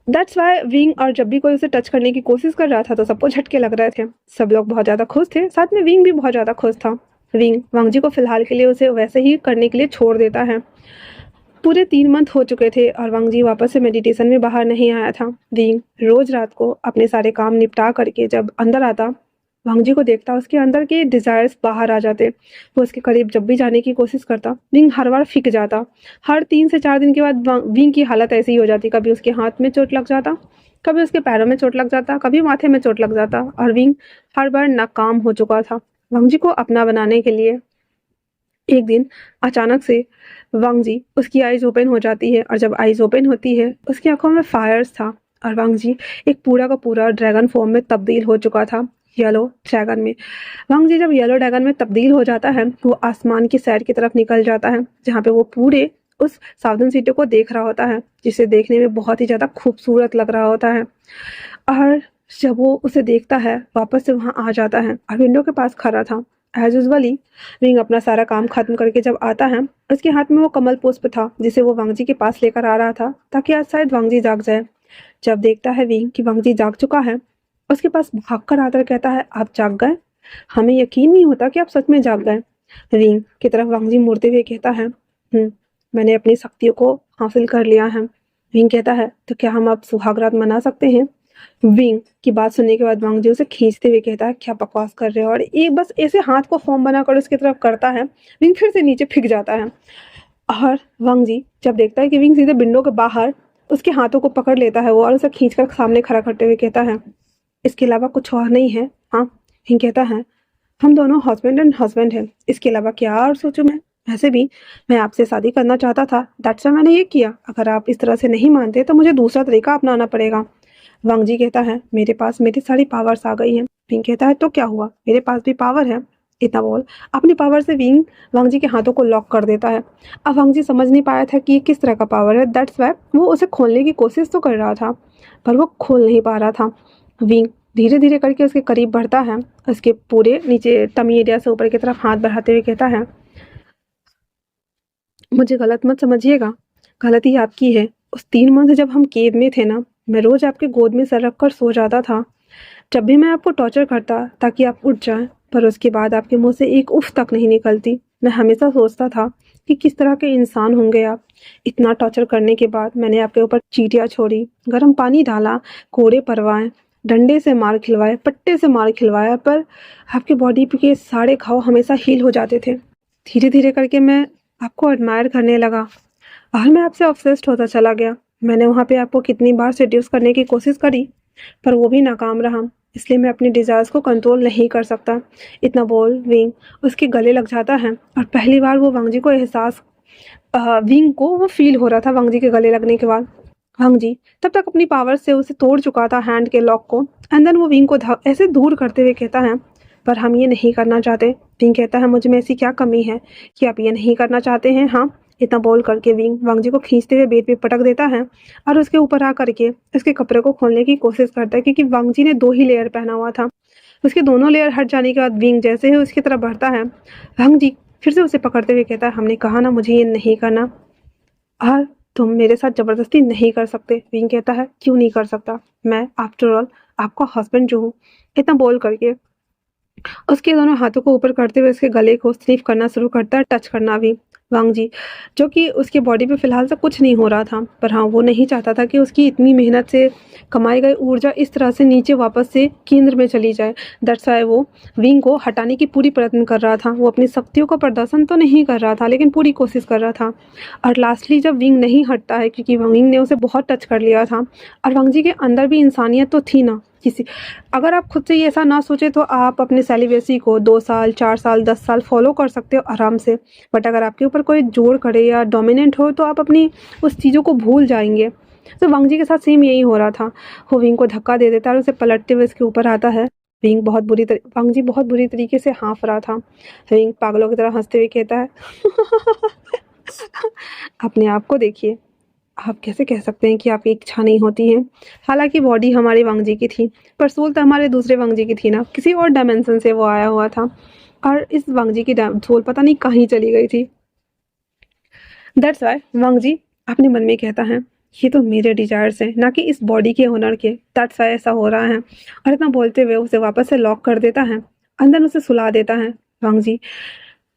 दैट्स वाई विंग, और जब भी कोई उसे टच करने की कोशिश कर रहा था तो सबको झटके लग रहे थे। सब लोग बहुत ज़्यादा खुश थे, साथ में विंग भी बहुत ज़्यादा खुश था। विंग वांग जी को फिलहाल के लिए उसे वैसे ही करने के लिए छोड़ देता है। पूरे 3 मंथ हो चुके थे और वांग जी वापस से मेडिटेशन में बाहर नहीं आया था। विंग रोज रात को अपने सारे काम निपटा करके जब अंदर आता, वांग जी को देखता, उसके अंदर के डिजायर्स बाहर आ जाते। वो उसके करीब जब भी जाने की कोशिश करता, विंग हर बार फिक जाता। हर 3 से 4 दिन के बाद विंग की हालत ऐसी ही हो जाती। कभी उसके हाथ में चोट लग जाता, कभी उसके पैरों में चोट लग जाता, कभी माथे में चोट लग जाता और विंग हर बार नाकाम हो चुका था। वांग जी को अपना बनाने के लिए एक दिन अचानक से वांग जी उसकी आईज ओपन हो जाती है और जब आईज ओपन होती है उसकी आंखों में फायर्स था और वांग जी एक पूरा का पूरा ड्रैगन फॉर्म में तब्दील हो चुका था, येलो ड्रैगन में। वांग जी जब येलो ड्रैगन में तब्दील हो जाता है वो आसमान की सैर की तरफ निकल जाता है, जहाँ पे वो पूरे उस साउदर्न सिटी को देख रहा होता है, जिसे देखने में बहुत ही ज़्यादा खूबसूरत लग रहा होता है। और जब वो उसे देखता है वापस से वहाँ आ जाता है और विंडो के पास खड़ा था एज यूजली। विंग अपना सारा काम खत्म करके जब आता है, उसके हाथ में वो कमल पुष्प था जिसे वो वांग जी के पास लेकर आ रहा था ताकि आज शायद वांग जी जाग जाए। जब देखता है विंग कि वांग जी जाग चुका है, उसके पास भागकर आकर कहता है, आप जाग गए? हमें यकीन नहीं होता कि आप सच में जाग गए। विंग की तरफ वांग जी मुड़ते हुए कहता है, मैंने अपनी शक्तियों को हासिल कर लिया है। विंग कहता है, तो क्या हम अब सुहागरात मना सकते हैं? विंग की बात सुनने के बाद वांग जी उसे खींचते हुए कहता है, क्या बकवास कर रहे हो? और एक बस ऐसे हाथ को फॉर्म बनाकर उसकी तरफ करता है। विंग फिर से नीचे फिक जाता है और वांग जी जब देखता है कि विंग सीधे विंडो के बाहर उसके हाथों को पकड़ लेता है वो और उसे खींचकर सामने खड़ा करते हुए कहता है, इसके अलावा कुछ और नहीं है? हाँ। विंग कहता है, हम दोनों हस्बैंड एंड हस्बैंड हैं, इसके अलावा क्या और सोचूं मैं? वैसे भी मैं आपसे शादी करना चाहता था, दैट्स व्हाई मैंने ये किया। अगर आप इस तरह से नहीं मानते तो मुझे दूसरा तरीका अपनाना पड़ेगा। वांग जी कहता है, मेरे पास मेरी सारी पावर्स आ गई हैं। विंग कहता है, तो क्या हुआ, मेरे पास भी पावर है। इतना बोल अपनी पावर से विंग वांग जी के हाथों को लॉक कर देता है। अब वांग जी समझ नहीं पाया था कि ये किस तरह का पावर है, दैट्स व्हाई वो उसे खोलने की कोशिश तो कर रहा था पर वो खोल नहीं पा रहा था। विंग धीरे धीरे करके उसके करीब बढ़ता है, उसके पूरे नीचे टमी एरिया से ऊपर की तरफ हाथ बढ़ाते हुए कहता है, मुझे गलत मत समझिएगा, गलती आपकी है। उस 3 मंथ जब हम केव में थे ना, मैं रोज आपके गोद में सर रखकर सो जाता था। जब भी मैं आपको टॉर्चर करता ताकि आप उठ जाएं, पर उसके बाद आपके मुंह से एक उफ तक नहीं निकलती। मैं हमेशा सोचता था कि किस तरह के इंसान होंगे आप। इतना टॉर्चर करने के बाद मैंने आपके ऊपर चींटियाँ छोड़ी, गर्म पानी डाला, कोड़े परवाए, डंडे से मार खिलवाए, पट्टे से मार खिलवाया, पर आपके बॉडी पे के सारे घाव हमेशा हील हो जाते थे। धीरे धीरे करके मैं आपको एडमायर करने लगा और मैं आपसे ऑब्सेस्ड होता चला गया। मैंने वहाँ पे आपको कितनी बार सेड्यूस करने की कोशिश करी, पर वो भी नाकाम रहा, इसलिए मैं अपने डिज़ायर्स को कंट्रोल नहीं कर सकता। इतना बोल विंग उसके गले लग जाता है और पहली बार वो वांग जी को विंग को वो फ़ील हो रहा था वांग जी के गले लगने के बाद। वांग जी तब तक अपनी पावर से उसे तोड़ चुका था हैंड के लॉक को। एंड देन वो विंग को ऐसे दूर करते हुए कहता है, पर हम ये नहीं करना चाहते। विंग कहता है, मुझ में ऐसी क्या कमी है कि आप ये नहीं करना चाहते हैं? हाँ। इतना बोल करके विंग वांग जी को खींचते हुए बेड पे पटक देता है और उसके ऊपर आ करके उसके कपड़े को खोलने की कोशिश करता है, क्योंकि वांग जी ने 2 ही लेयर पहना हुआ था। उसके दोनों लेयर हट जाने के बाद विंग जैसे ही उसकी तरफ बढ़ता है, वांग जी फिर से उसे पकड़ते हुए कहता है, हमने कहा ना मुझे ये नहीं करना, और तुम मेरे साथ ज़बरदस्ती नहीं कर सकते। विंग कहता है, क्यों नहीं कर सकता? मैं आफ्टर ऑल आपका हस्बैंड जो हूँ। इतना बोल करके उसके दोनों हाथों को ऊपर करते हुए उसके गले को स्निफ करना शुरू करता है, टच करना भी। वांग जी जो कि उसकी बॉडी पे फिलहाल से कुछ नहीं हो रहा था, पर हाँ वो नहीं चाहता था कि उसकी इतनी मेहनत से कमाई गई ऊर्जा इस तरह से नीचे वापस से केंद्र में चली जाए। दैट्स वाई वो विंग को हटाने की पूरी प्रयत्न कर रहा था। वो अपनी शक्तियों का प्रदर्शन तो नहीं कर रहा था, लेकिन पूरी कोशिश कर रहा था। और लास्टली जब विंग नहीं हटता है, क्योंकि विंग ने उसे बहुत टच कर लिया था और वांग जी के अंदर भी इंसानियत तो थी ना किसी, अगर आप खुद से ये ऐसा ना सोचे तो आप अपने सेलिब्रेसी को 2 साल 4 साल 10 साल फॉलो कर सकते हो आराम से। बट अगर आपके ऊपर कोई जोर करे या डोमिनेंट हो तो आप अपनी उस चीज़ों को भूल जाएंगे। तो वांग जी के साथ सेम यही हो रहा था। वो विंग को धक्का दे देता है और उसे पलटते हुए इसके ऊपर आता है। वांग जी बहुत बुरी तरीके से हाँफ रहा था। विंग पागलों की तरह हंसते हुए कहता है अपने आप को देखिए, आप कैसे कह सकते हैं कि आपकी इच्छा नहीं होती है? हालाँकि बॉडी हमारे वांग जी की थी, पर सोल तो हमारे दूसरे वांग जी की थी ना, किसी और डायमेंशन से वो आया हुआ था और इस वांग जी की सोल पता नहीं कहीं चली गई थी। दैट्स वाई वांग जी अपने मन में कहता है, ये तो मेरे डिजायर्स हैं, ना कि इस बॉडी के ओनर के। दैट्स वाई ऐसा हो रहा है। और इतना बोलते हुए उसे वापस से लॉक कर देता है, अंदर उसे सुला देता है वांग जी।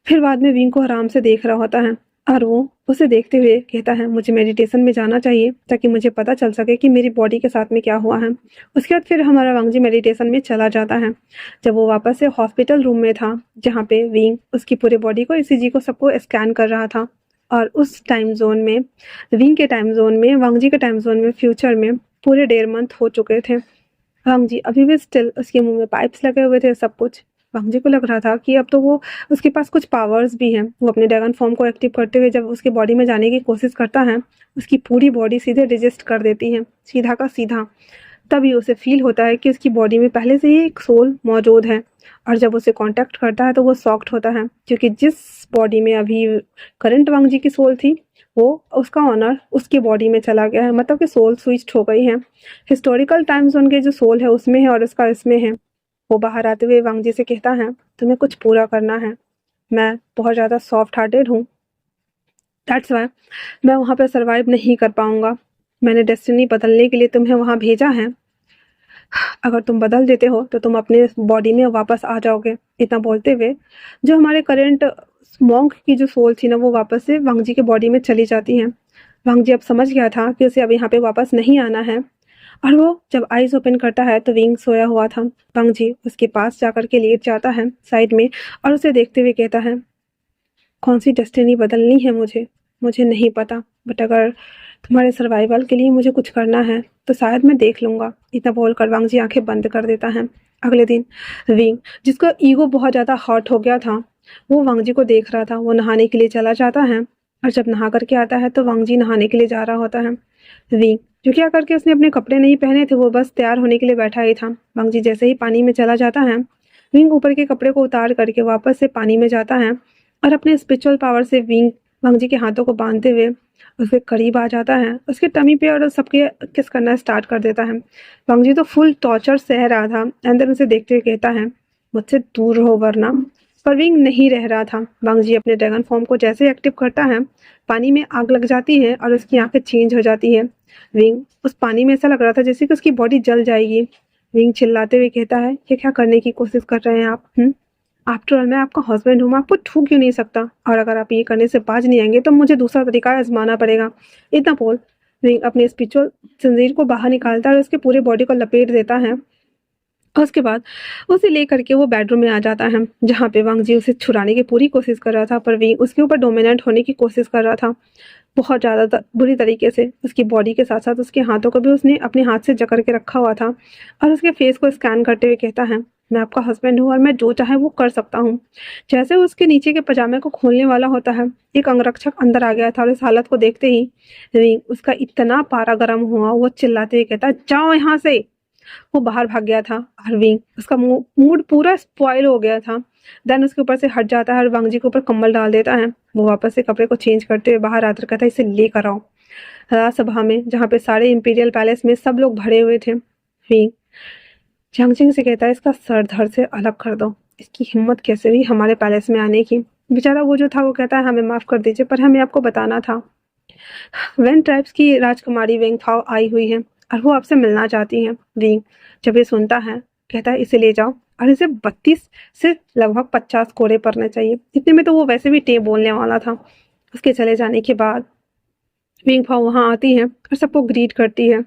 फिर बाद में विंग को आराम से देख रहा होता है और वो उसे देखते हुए कहता है, मुझे मेडिटेशन में जाना चाहिए ताकि मुझे पता चल सके कि मेरी बॉडी के साथ में क्या हुआ है। उसके बाद फिर हमारा वांग जी मेडिटेशन में चला जाता है। जब वो वापस से हॉस्पिटल रूम में था, जहाँ पे विंग उसकी पूरे बॉडी को ईसीजी को सबको स्कैन कर रहा था, और उस टाइम जोन में विंग के टाइम जोन में वांग जी के टाइम जोन में फ्यूचर में पूरे 1.5 मंथ हो चुके थे। वांग जी अभी भी स्टिल उसके मुंह में पाइप्स लगे हुए थे सब कुछ। वांग जी को लग रहा था कि अब तो वो उसके पास कुछ पावर्स भी हैं। वो अपने ड्रैगन फॉर्म को एक्टिव करते हुए जब उसके बॉडी में जाने की कोशिश करता है, उसकी पूरी बॉडी सीधे डिजेस्ट कर देती है, सीधा का सीधा। तभी उसे फील होता है कि उसकी बॉडी में पहले से ही एक सोल मौजूद है, और जब उसे कांटेक्ट करता है तो वो शॉक्ड होता है, क्योंकि जिस बॉडी में अभी करंट वांग जी की सोल थी, वो उसका ऑनर उसकी बॉडी में चला गया है, मतलब कि सोल स्विच हो गई है। हिस्टोरिकल टाइम जोन के जो सोल है उसमें है और उसका इसमें है। वो बाहर आते हुए वांग जी से कहता है, तुम्हें कुछ पूरा करना है, मैं बहुत ज़्यादा सॉफ्ट हार्टेड हूँ, दैट्स वाई मैं वहाँ पर सर्वाइव नहीं कर पाऊँगा। मैंने डेस्टिनी बदलने के लिए तुम्हें वहाँ भेजा है। अगर तुम बदल देते हो तो तुम अपने बॉडी में वापस आ जाओगे। इतना बोलते हुए जो हमारे करंट मॉन्क की जो सोल थी ना, वो वापस से वांग जी के बॉडी में चली जाती है। वांग जी अब समझ गया था कि उसे अब यहाँ पे वापस नहीं आना है, और वो जब आइज़ ओपन करता है तो विंग सोया हुआ था। वांग जी उसके पास जाकर के लेट जाता है साइड में और उसे देखते हुए कहता है, कौन सी डेस्टिनी बदलनी है मुझे मुझे नहीं पता, बट अगर तुम्हारे सर्वाइवल के लिए मुझे कुछ करना है तो शायद मैं देख लूँगा। इतना बोलकर वांग जी आंखें बंद कर देता है। अगले दिन विंग, जिसका ईगो बहुत ज़्यादा हर्ट हो गया था, वो वांग जी को देख रहा था। वो नहाने के लिए चला जाता है, और जब नहा करके आता है तो वांग जी नहाने के लिए जा रहा होता है। विंग जो क्या करके उसने अपने कपड़े नहीं पहने थे, वो बस तैयार होने के लिए बैठा ही था। वांग जी जैसे ही पानी में चला जाता है, विंग ऊपर के कपड़े को उतार करके वापस से पानी में जाता है और अपने स्पिरिचुअल पावर से विंग वांग जी के हाथों को बांधते हुए उसके करीब आ जाता है, उसके टमी पे और सबके किस करना स्टार्ट कर देता है। वांग जी तो फुल टॉर्चर सह रहा था। अंदर उसे देखते हुए कहता है, मुझसे दूर रहो वरना। पर विंग नहीं रह रहा था। वांग जी अपने ड्रैगन फॉर्म को जैसे एक्टिव करता है, पानी में आग लग जाती है और उसकी आंखें चेंज हो जाती है। विंग उस पानी में ऐसा लग रहा था जैसे कि उसकी बॉडी जल जाएगी। विंग चिल्लाते हुए कहता है, ये क्या करने की कोशिश कर रहे हैं आप? आफ्टर ऑल मैं आपका हस्बैंड हूँ, मैं आपको छू क्यों नहीं सकता? और अगर आप ये करने से बाज नहीं आएंगे तो मुझे दूसरा तरीका आजमाना पड़ेगा। इतना बोल विंग अपने स्पिरिचुअल जंजीर को बाहर निकालता है और उसके पूरे बॉडी को लपेट देता है। और उसके बाद उसे लेकर के वो बेडरूम में आ जाता है, जहाँ पे वांग जी उसे छुड़ाने की पूरी कोशिश कर रहा था, पर विंग उसके ऊपर डोमिनेंट होने की कोशिश कर रहा था बहुत ज़्यादा बुरी तरीके से। उसकी बॉडी के साथ साथ उसके हाथों को भी उसने अपने हाथ से जकड़ के रखा हुआ था और उसके फेस को स्कैन करते हुए कहता है, मैं आपका हस्बैंड हूँ और मैं जो चाहे वो कर सकता हूँ। जैसे उसके नीचे के पजामे को खोलने वाला होता है, एक अंगरक्षक अंदर आ गया था और इस हालत को देखते ही विंग उसका इतना पारा गर्म हुआ, वो चिल्लाते हुए कहता, जाओ यहाँ से। वो बाहर भाग गया था और विंग उसका मूड पूरा स्पॉइल हो गया था। देन उसके ऊपर से हट जाता है और वांग जी के ऊपर कंबल डाल देता है। वो वापस से कपड़े को चेंज करते हुए बाहर आकर कहता है, इसे लेकर आओ। राजसभा में, जहाँ पे सारे इंपीरियल पैलेस में सब लोग भरे हुए थे, विंग झांगचिंग से कहता है, इसका सर धड़ से अलग कर दो। इसकी हिम्मत कैसे हुई हमारे पैलेस में आने की। बेचारा वो जो था वो कहता है, हमें माफ कर दीजिए, पर हमें आपको बताना था। वेन ट्राइब्स की राजकुमारी वेंग फाओ आई हुई है और वो आपसे मिलना चाहती हैं। विंग जब ये सुनता है कहता है, इसे ले जाओ और इसे 32 से लगभग 50 कोड़े पड़ने चाहिए। इतने में तो वो वैसे भी टे बोलने वाला था। उसके चले जाने के बाद विंग फाओ वहाँ आती है और सबको ग्रीट करती है।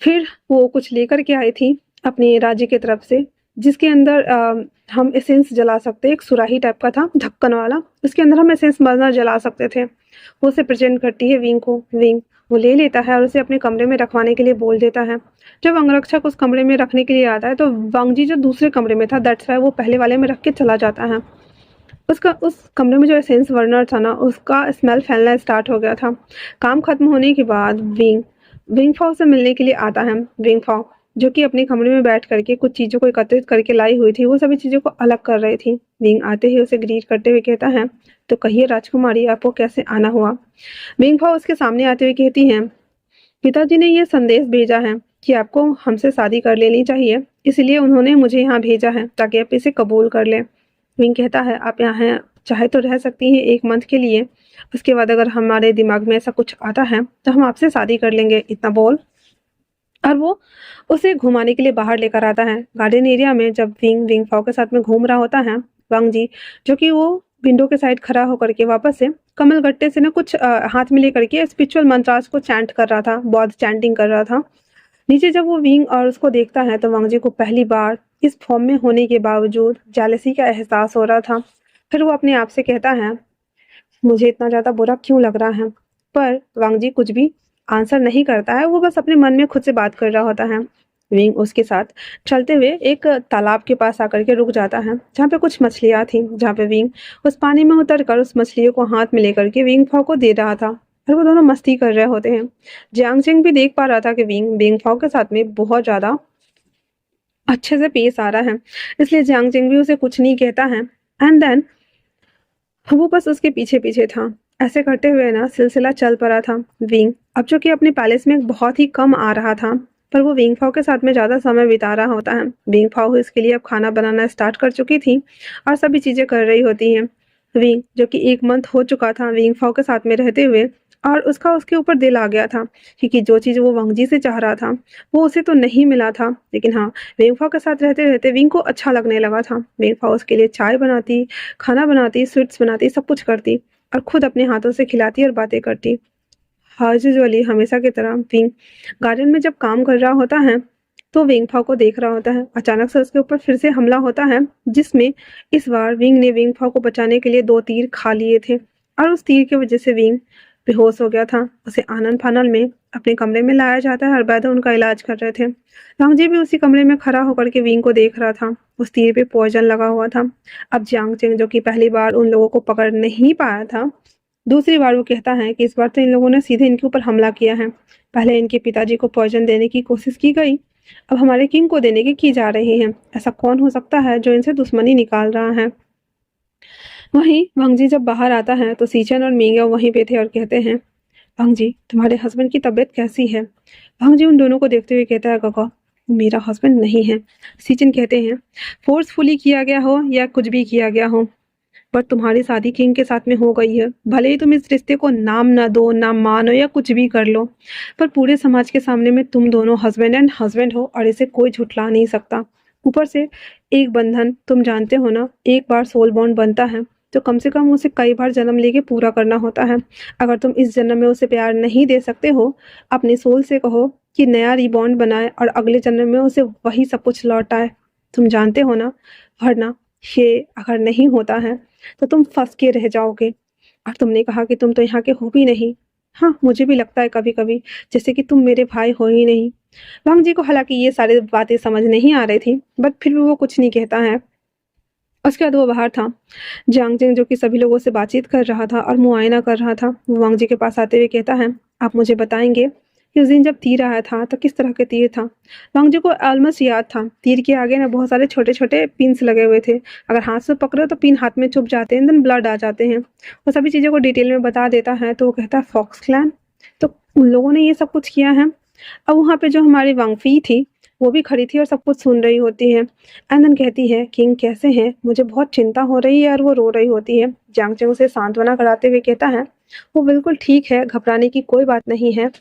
फिर वो कुछ लेकर के आई थी अपने राज्य की तरफ से, जिसके अंदर हम एसेंस जला सकते, एक सुराही टाइप का था ढक्कन वाला, उसके अंदर हम एसेंस बर्नर जला सकते थे। वो उसे प्रेजेंट करती है विंग को। विंग वो ले लेता है और उसे अपने कमरे में रखवाने के लिए बोल देता है। जब अंगरक्षक उस कमरे में रखने के लिए आता है तो वांग जी जो दूसरे कमरे में था, दैट्स वाई वो पहले वाले में रख के चला जाता है। उसका उस कमरे में जो एसेंस बर्नर था ना, उसका स्मेल फैलना स्टार्ट हो गया था। काम खत्म होने के बाद विंग विंग फाओ से मिलने के लिए आता है। विंग फाओ जो कि अपने कमरे में बैठ करके कुछ चीज़ों को एकत्रित करके लाई हुई थी, वो सभी चीज़ों को अलग कर रही थी। विंग आते ही उसे ग्रीट करते हुए कहता है, तो कहिए राजकुमारी, आपको कैसे आना हुआ। विंग फाओ उसके सामने आते हुए कहती हैं, पिताजी ने ये संदेश भेजा है कि आपको हमसे शादी कर लेनी चाहिए, इसलिए उन्होंने मुझे यहाँ भेजा है ताकि आप इसे कबूल कर लें। विंग कहता है, आप यहाँ हैं, चाहे तो रह सकती हैं 1 मंथ के लिए, उसके बाद अगर हमारे दिमाग में ऐसा कुछ आता है तो हम आपसे शादी कर लेंगे, इतना बोल। और वो उसे घुमाने के लिए बाहर लेकर आता है गार्डन एरिया में। जब विंग विंग फाओ के साथ में घूम रहा होता है, वांग जी जो कि वो विंडो के साइड खड़ा होकर के वापस से कमल गट्टे से ना कुछ हाथ में लेकर के स्पिरिचुअल मंत्रास को चैंट कर रहा था, बौद्ध चैंटिंग कर रहा था। नीचे जब वो विंग और उसको देखता है तो वांग जी को पहली बार इस फॉर्म में होने के बावजूद जेलसी का एहसास हो रहा था। फिर वो अपने आप से कहता है, मुझे इतना ज़्यादा बुरा क्यों लग रहा है। पर वांग जी कुछ भी आंसर नहीं करता है, वो बस अपने मन में खुद से बात कर रहा होता है। विंग उसके साथ चलते हुए एक तालाब के पास आकर के रुक जाता है, जहाँ पे कुछ मछलियाँ थी, जहाँ पे विंग उस पानी में उतरकर उस मछलियों को हाथ में लेकर के विंग फाओ को दे रहा था और वो दोनों मस्ती कर रहे होते हैं। जियांग चिंग भी देख पा रहा था कि विंग विंग फाओ के साथ में बहुत ज़्यादा अच्छे से पेश आ रहा है, इसलिए जियांग चिंग भी उसे कुछ नहीं कहता है। एंड देन वो बस उसके पीछे पीछे था। ऐसे करते हुए ना सिलसिला चल पड़ा था। विंग अब जो कि अपने पैलेस में बहुत ही कम आ रहा था, पर वो विंग फाओ के साथ में ज़्यादा समय बिता रहा होता है। विंग फाओ इसके लिए अब खाना बनाना स्टार्ट कर चुकी थी और सभी चीज़ें कर रही होती हैं। विंग जो कि 1 मंथ हो चुका था विंग फाओ के साथ में रहते हुए, और उसका उसके ऊपर दिल आ गया था, क्योंकि जो चीज़ वो वांग जी से चाह रहा था वो उसे तो नहीं मिला था, लेकिन हाँ विंग फाओ के साथ रहते रहते विंग को अच्छा लगने लगा था। विंग फाओ उसके लिए चाय बनाती, खाना बनाती, स्वीट्स बनाती, सब कुछ करती और खुद अपने हाथों से खिलाती और बातें करती। हर यूजुअली हमेशा की तरह विंग गार्डन में जब काम कर रहा होता है तो विंग फाओ को देख रहा होता है। अचानक से उसके ऊपर फिर से हमला होता है, जिसमें इस बार विंग ने विंग फाओ को बचाने के लिए 2 तीर खा लिए थे और उस तीर की वजह से विंग बेहोश हो गया था। उसे आनन फानन में अपने कमरे में लाया जाता है और वैद्य उनका इलाज कर रहे थे। रांगजी भी उसी कमरे में खड़ा होकर के विंग को देख रहा था। उस तीर पे पॉइजन लगा हुआ था। अब जियांग चिंग जो कि पहली बार उन लोगों को पकड़ नहीं पाया था, दूसरी बार वो कहता है कि इस बार तो इन लोगों ने सीधे इनके ऊपर हमला किया है। पहले इनके पिताजी को पॉइजन देने की कोशिश की गई, अब हमारे किंग को देने की जा रही है। ऐसा कौन हो सकता है जो इनसे दुश्मनी निकाल रहा है। वहीं वांगजी जब बाहर आता है तो सीचन और मिंगयाओ वहीं पे थे और कहते हैं, वांगजी तुम्हारे हस्बैंड की तबीयत कैसी है। वांगजी उन दोनों को देखते हुए कहता है, काका मेरा हस्बैंड नहीं है। सीचन कहते हैं, फोर्सफुली किया गया हो या कुछ भी किया गया हो, पर तुम्हारी शादी किंग के साथ में हो गई है। भले ही तुम इस रिश्ते को नाम ना दो, ना मानो या कुछ भी कर लो, पर पूरे समाज के सामने में तुम दोनों हस्बैंड एंड हस्बैंड हो और इसे कोई झुठला नहीं सकता। ऊपर से एक बंधन तुम जानते हो ना, एक बार सोल बॉन्ड बनता है तो कम से कम उसे कई बार जन्म लेके पूरा करना होता है। अगर तुम इस जन्म में उसे प्यार नहीं दे सकते हो, अपने सोल से कहो कि नया रिबॉन्ड बनाए और अगले जन्म में उसे वही सब कुछ लौटाए। तुम जानते हो ना, वरना ये अगर नहीं होता है तो तुम फंस के रह जाओगे। और तुमने कहा कि तुम तो यहाँ के हो भी नहीं। हाँ, मुझे भी लगता है कभी कभी जैसे कि तुम मेरे भाई हो ही नहीं। वांग जी को हालांकि ये सारी बातें समझ नहीं आ रही थी, बट फिर भी वो कुछ नहीं कहता है। उसके बाद वो बाहर था। जियांग जिंग जो कि सभी लोगों से बातचीत कर रहा था और मुआयना कर रहा था, वो वांग जी के पास आते हुए कहता है, आप मुझे बताएंगे कि उस दिन जब तीर आया था तो किस तरह के तीर था। वांग जी को ऑलमोस्ट याद था, तीर के आगे ना बहुत सारे छोटे छोटे पिन्स लगे हुए थे। अगर हाथ से पकड़ो तो पिन हाथ में चुभ जाते हैं, देन ब्लड आ जाते हैं। वो सभी चीज़ों को डिटेल में बता देता है। तो वो कहता है फॉक्स क्लैन, तो उन लोगों ने ये सब कुछ किया है। अब वहाँ पे जो हमारी वांगफी थी वो भी खड़ी थी और सब कुछ सुन रही होती है। एंड देन कहती है, किंग कैसे हैं, मुझे बहुत चिंता हो रही है। और वो रो रही होती है। जियांग चंग उसे सांत्वना कराते हुए कहता है, वो बिल्कुल ठीक है, घबराने की कोई बात नहीं है।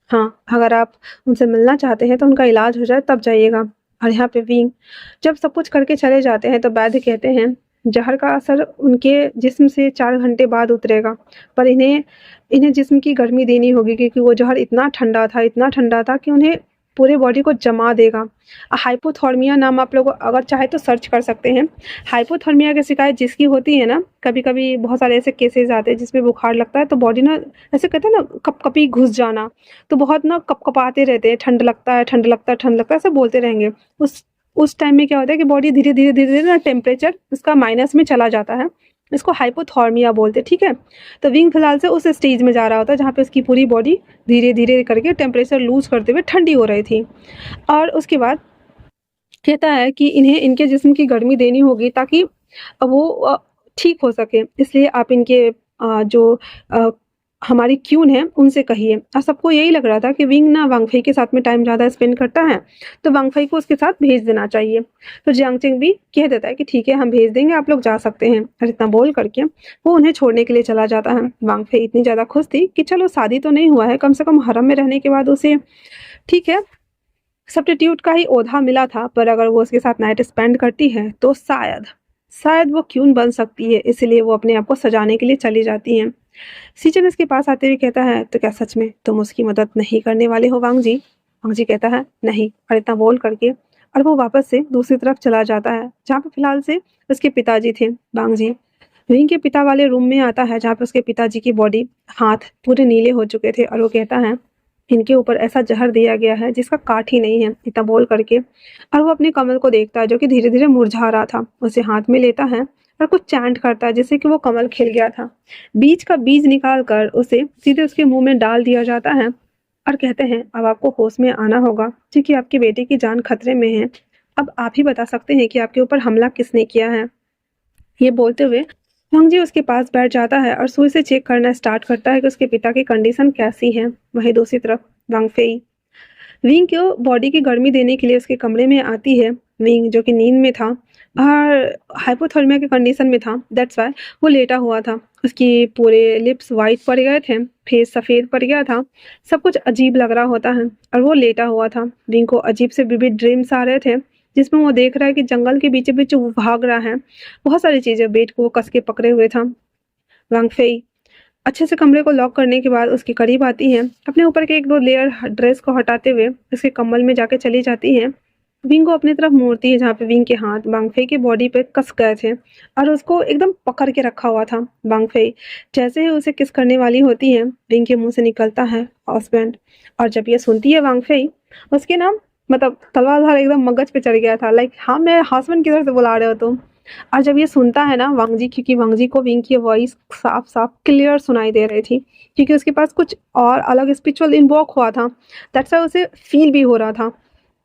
हाँ, अगर आप उनसे मिलना चाहते हैं तो उनका इलाज हो जाए तब जाइएगा। और यहाँ पे विंग जब सब कुछ करके चले जाते हैं तो वैद्य कहते हैं, जहर का असर उनके जिस्म से 4 घंटे बाद उतरेगा, पर इन्हें इन्हें जिस्म की गर्मी देनी होगी, क्योंकि वो जहर इतना ठंडा था कि उन्हें पूरे बॉडी को जमा देगा। हाइपोथर्मिया नाम आप लोग अगर चाहे तो सर्च कर सकते हैं। हाइपोथर्मिया की शिकायत जिसकी होती है ना, कभी कभी बहुत सारे ऐसे केसेस आते हैं जिसमें बुखार लगता है तो बॉडी ना, ऐसे कहते हैं ना कपकपी घुस जाना, तो बहुत ना कपकपाते रहते हैं, ठंड लगता है ठंड लगता है ठंड लगता है ऐसे बोलते रहेंगे। उस टाइम में क्या होता है कि बॉडी धीरे धीरे धीरे धीरे ना टेम्परेचर उसका माइनस में चला जाता है। इसको हाइपोथर्मिया बोलते हैं, ठीक है। तो विंग फिलहाल से उस स्टेज में जा रहा होता है जहाँ पे उसकी पूरी बॉडी धीरे धीरे करके टेम्परेचर लूज करते हुए ठंडी हो रही थी। और उसके बाद कहता है कि इन्हें इनके जिस्म की गर्मी देनी होगी ताकि वो ठीक हो सके, इसलिए आप इनके जो हमारी क्यून है उनसे कहिए। और सबको यही लग रहा था कि विंग ना वांगफई के साथ में टाइम ज़्यादा स्पेंड करता है, तो वांगफई को उसके साथ भेज देना चाहिए। तो जियांग चेंग भी कह देता है कि ठीक है, हम भेज देंगे, आप लोग जा सकते हैं। और इतना बोल करके वो उन्हें छोड़ने के लिए चला जाता है। वांगफई इतनी ज़्यादा खुश थी कि चलो शादी तो नहीं हुआ है, कम से कम हरम में रहने के बाद उसे ठीक है सब्स्टिट्यूट का ही ओहदा मिला था, पर अगर वो उसके साथ नाइट स्पेंड करती है तो शायद वो क्यून बन सकती है, इसलिए वो अपने आप को सजाने के लिए चली जाती हैं। सीजन इसके पास आते हुए कहता है, तो क्या सच में तुम उसकी मदद नहीं करने वाले हो वांग जी? वांग जी कहता है नहीं, और इतना बोल करके और वो वापस से दूसरी तरफ चला जाता है जहाँ पे फिलहाल से उसके पिताजी थे। वांग जी विंग के पिता वाले रूम में आता है जहाँ पे उसके पिताजी की बॉडी हाथ पूरे नीले हो चुके थे, और वो कहता है इनके ऊपर ऐसा जहर दिया गया है जिसका काट ही नहीं है, इतना बोल करके। और वो अपने कमल को देखता है जो कि धीरे धीरे मुरझा रहा था, उसे हाथ में लेता है और कुछ चैंट करता है जिससे कि वो कमल खिल गया था। बीज का बीज निकाल कर उसे सीधे उसके मुंह में डाल दिया जाता है और कहते हैं, अब आपको होश में आना होगा क्योंकि आपके बेटे की जान खतरे में है। अब आप ही बता सकते हैं कि आपके ऊपर हमला किसने किया है। ये बोलते हुए वांग जी उसके पास बैठ जाता है और सुई से चेक करना स्टार्ट करता है कि उसके पिता की कंडीशन कैसी है। वहीं दूसरी तरफ वांग फेई विंग को बॉडी की गर्मी देने के लिए उसके कमरे में आती है। विंग जो कि नींद में था और हाइपोथर्मिया के कंडीशन में था, दैट्स वाई वो लेटा हुआ था। उसकी पूरे लिप्स वाइट पड़ गए थे, फेस सफ़ेद पड़ गया था, सब कुछ अजीब लग रहा होता है और वो लेटा हुआ था। विंग को अजीब से विविड ड्रीम्स आ रहे थे जिसमें वो देख रहा है कि जंगल के बीचों बीच वो भाग रहा है, बहुत सारी चीज़ें, बेट को वो कस के पकड़े हुए था। वांग फेई अच्छे से कमरे को लॉक करने के बाद उसके करीब आती है, अपने ऊपर के 1-2 लेयर ड्रेस को हटाते हुए उसके कम्बल में जाके चली जाती है। विंग को अपनी तरफ मोड़ती है जहाँ पे विंग के हाथ वांगफेई की बॉडी पे कस गए थे और उसको एकदम पकड़ के रखा हुआ था। वांगफेई जैसे ही उसे किस करने वाली होती है, विंग के मुंह से निकलता है हस्बैंड। और जब ये सुनती है वांगफेई, उसके नाम मतलब तलवार धार एकदम मगज पे चढ़ गया था, लाइक हाँ मैं हस्बैंड की तरफ से बुला रहे हो तुम। और जब ये सुनता है ना वांग जी, क्योंकि वांग जी को विंग की वॉइस साफ साफ क्लियर सुनाई दे रही थी क्योंकि उसके पास कुछ और अलग स्पिरिचुअल इन्वॉक हुआ था, दैट्स वाई उसे फील भी हो रहा था।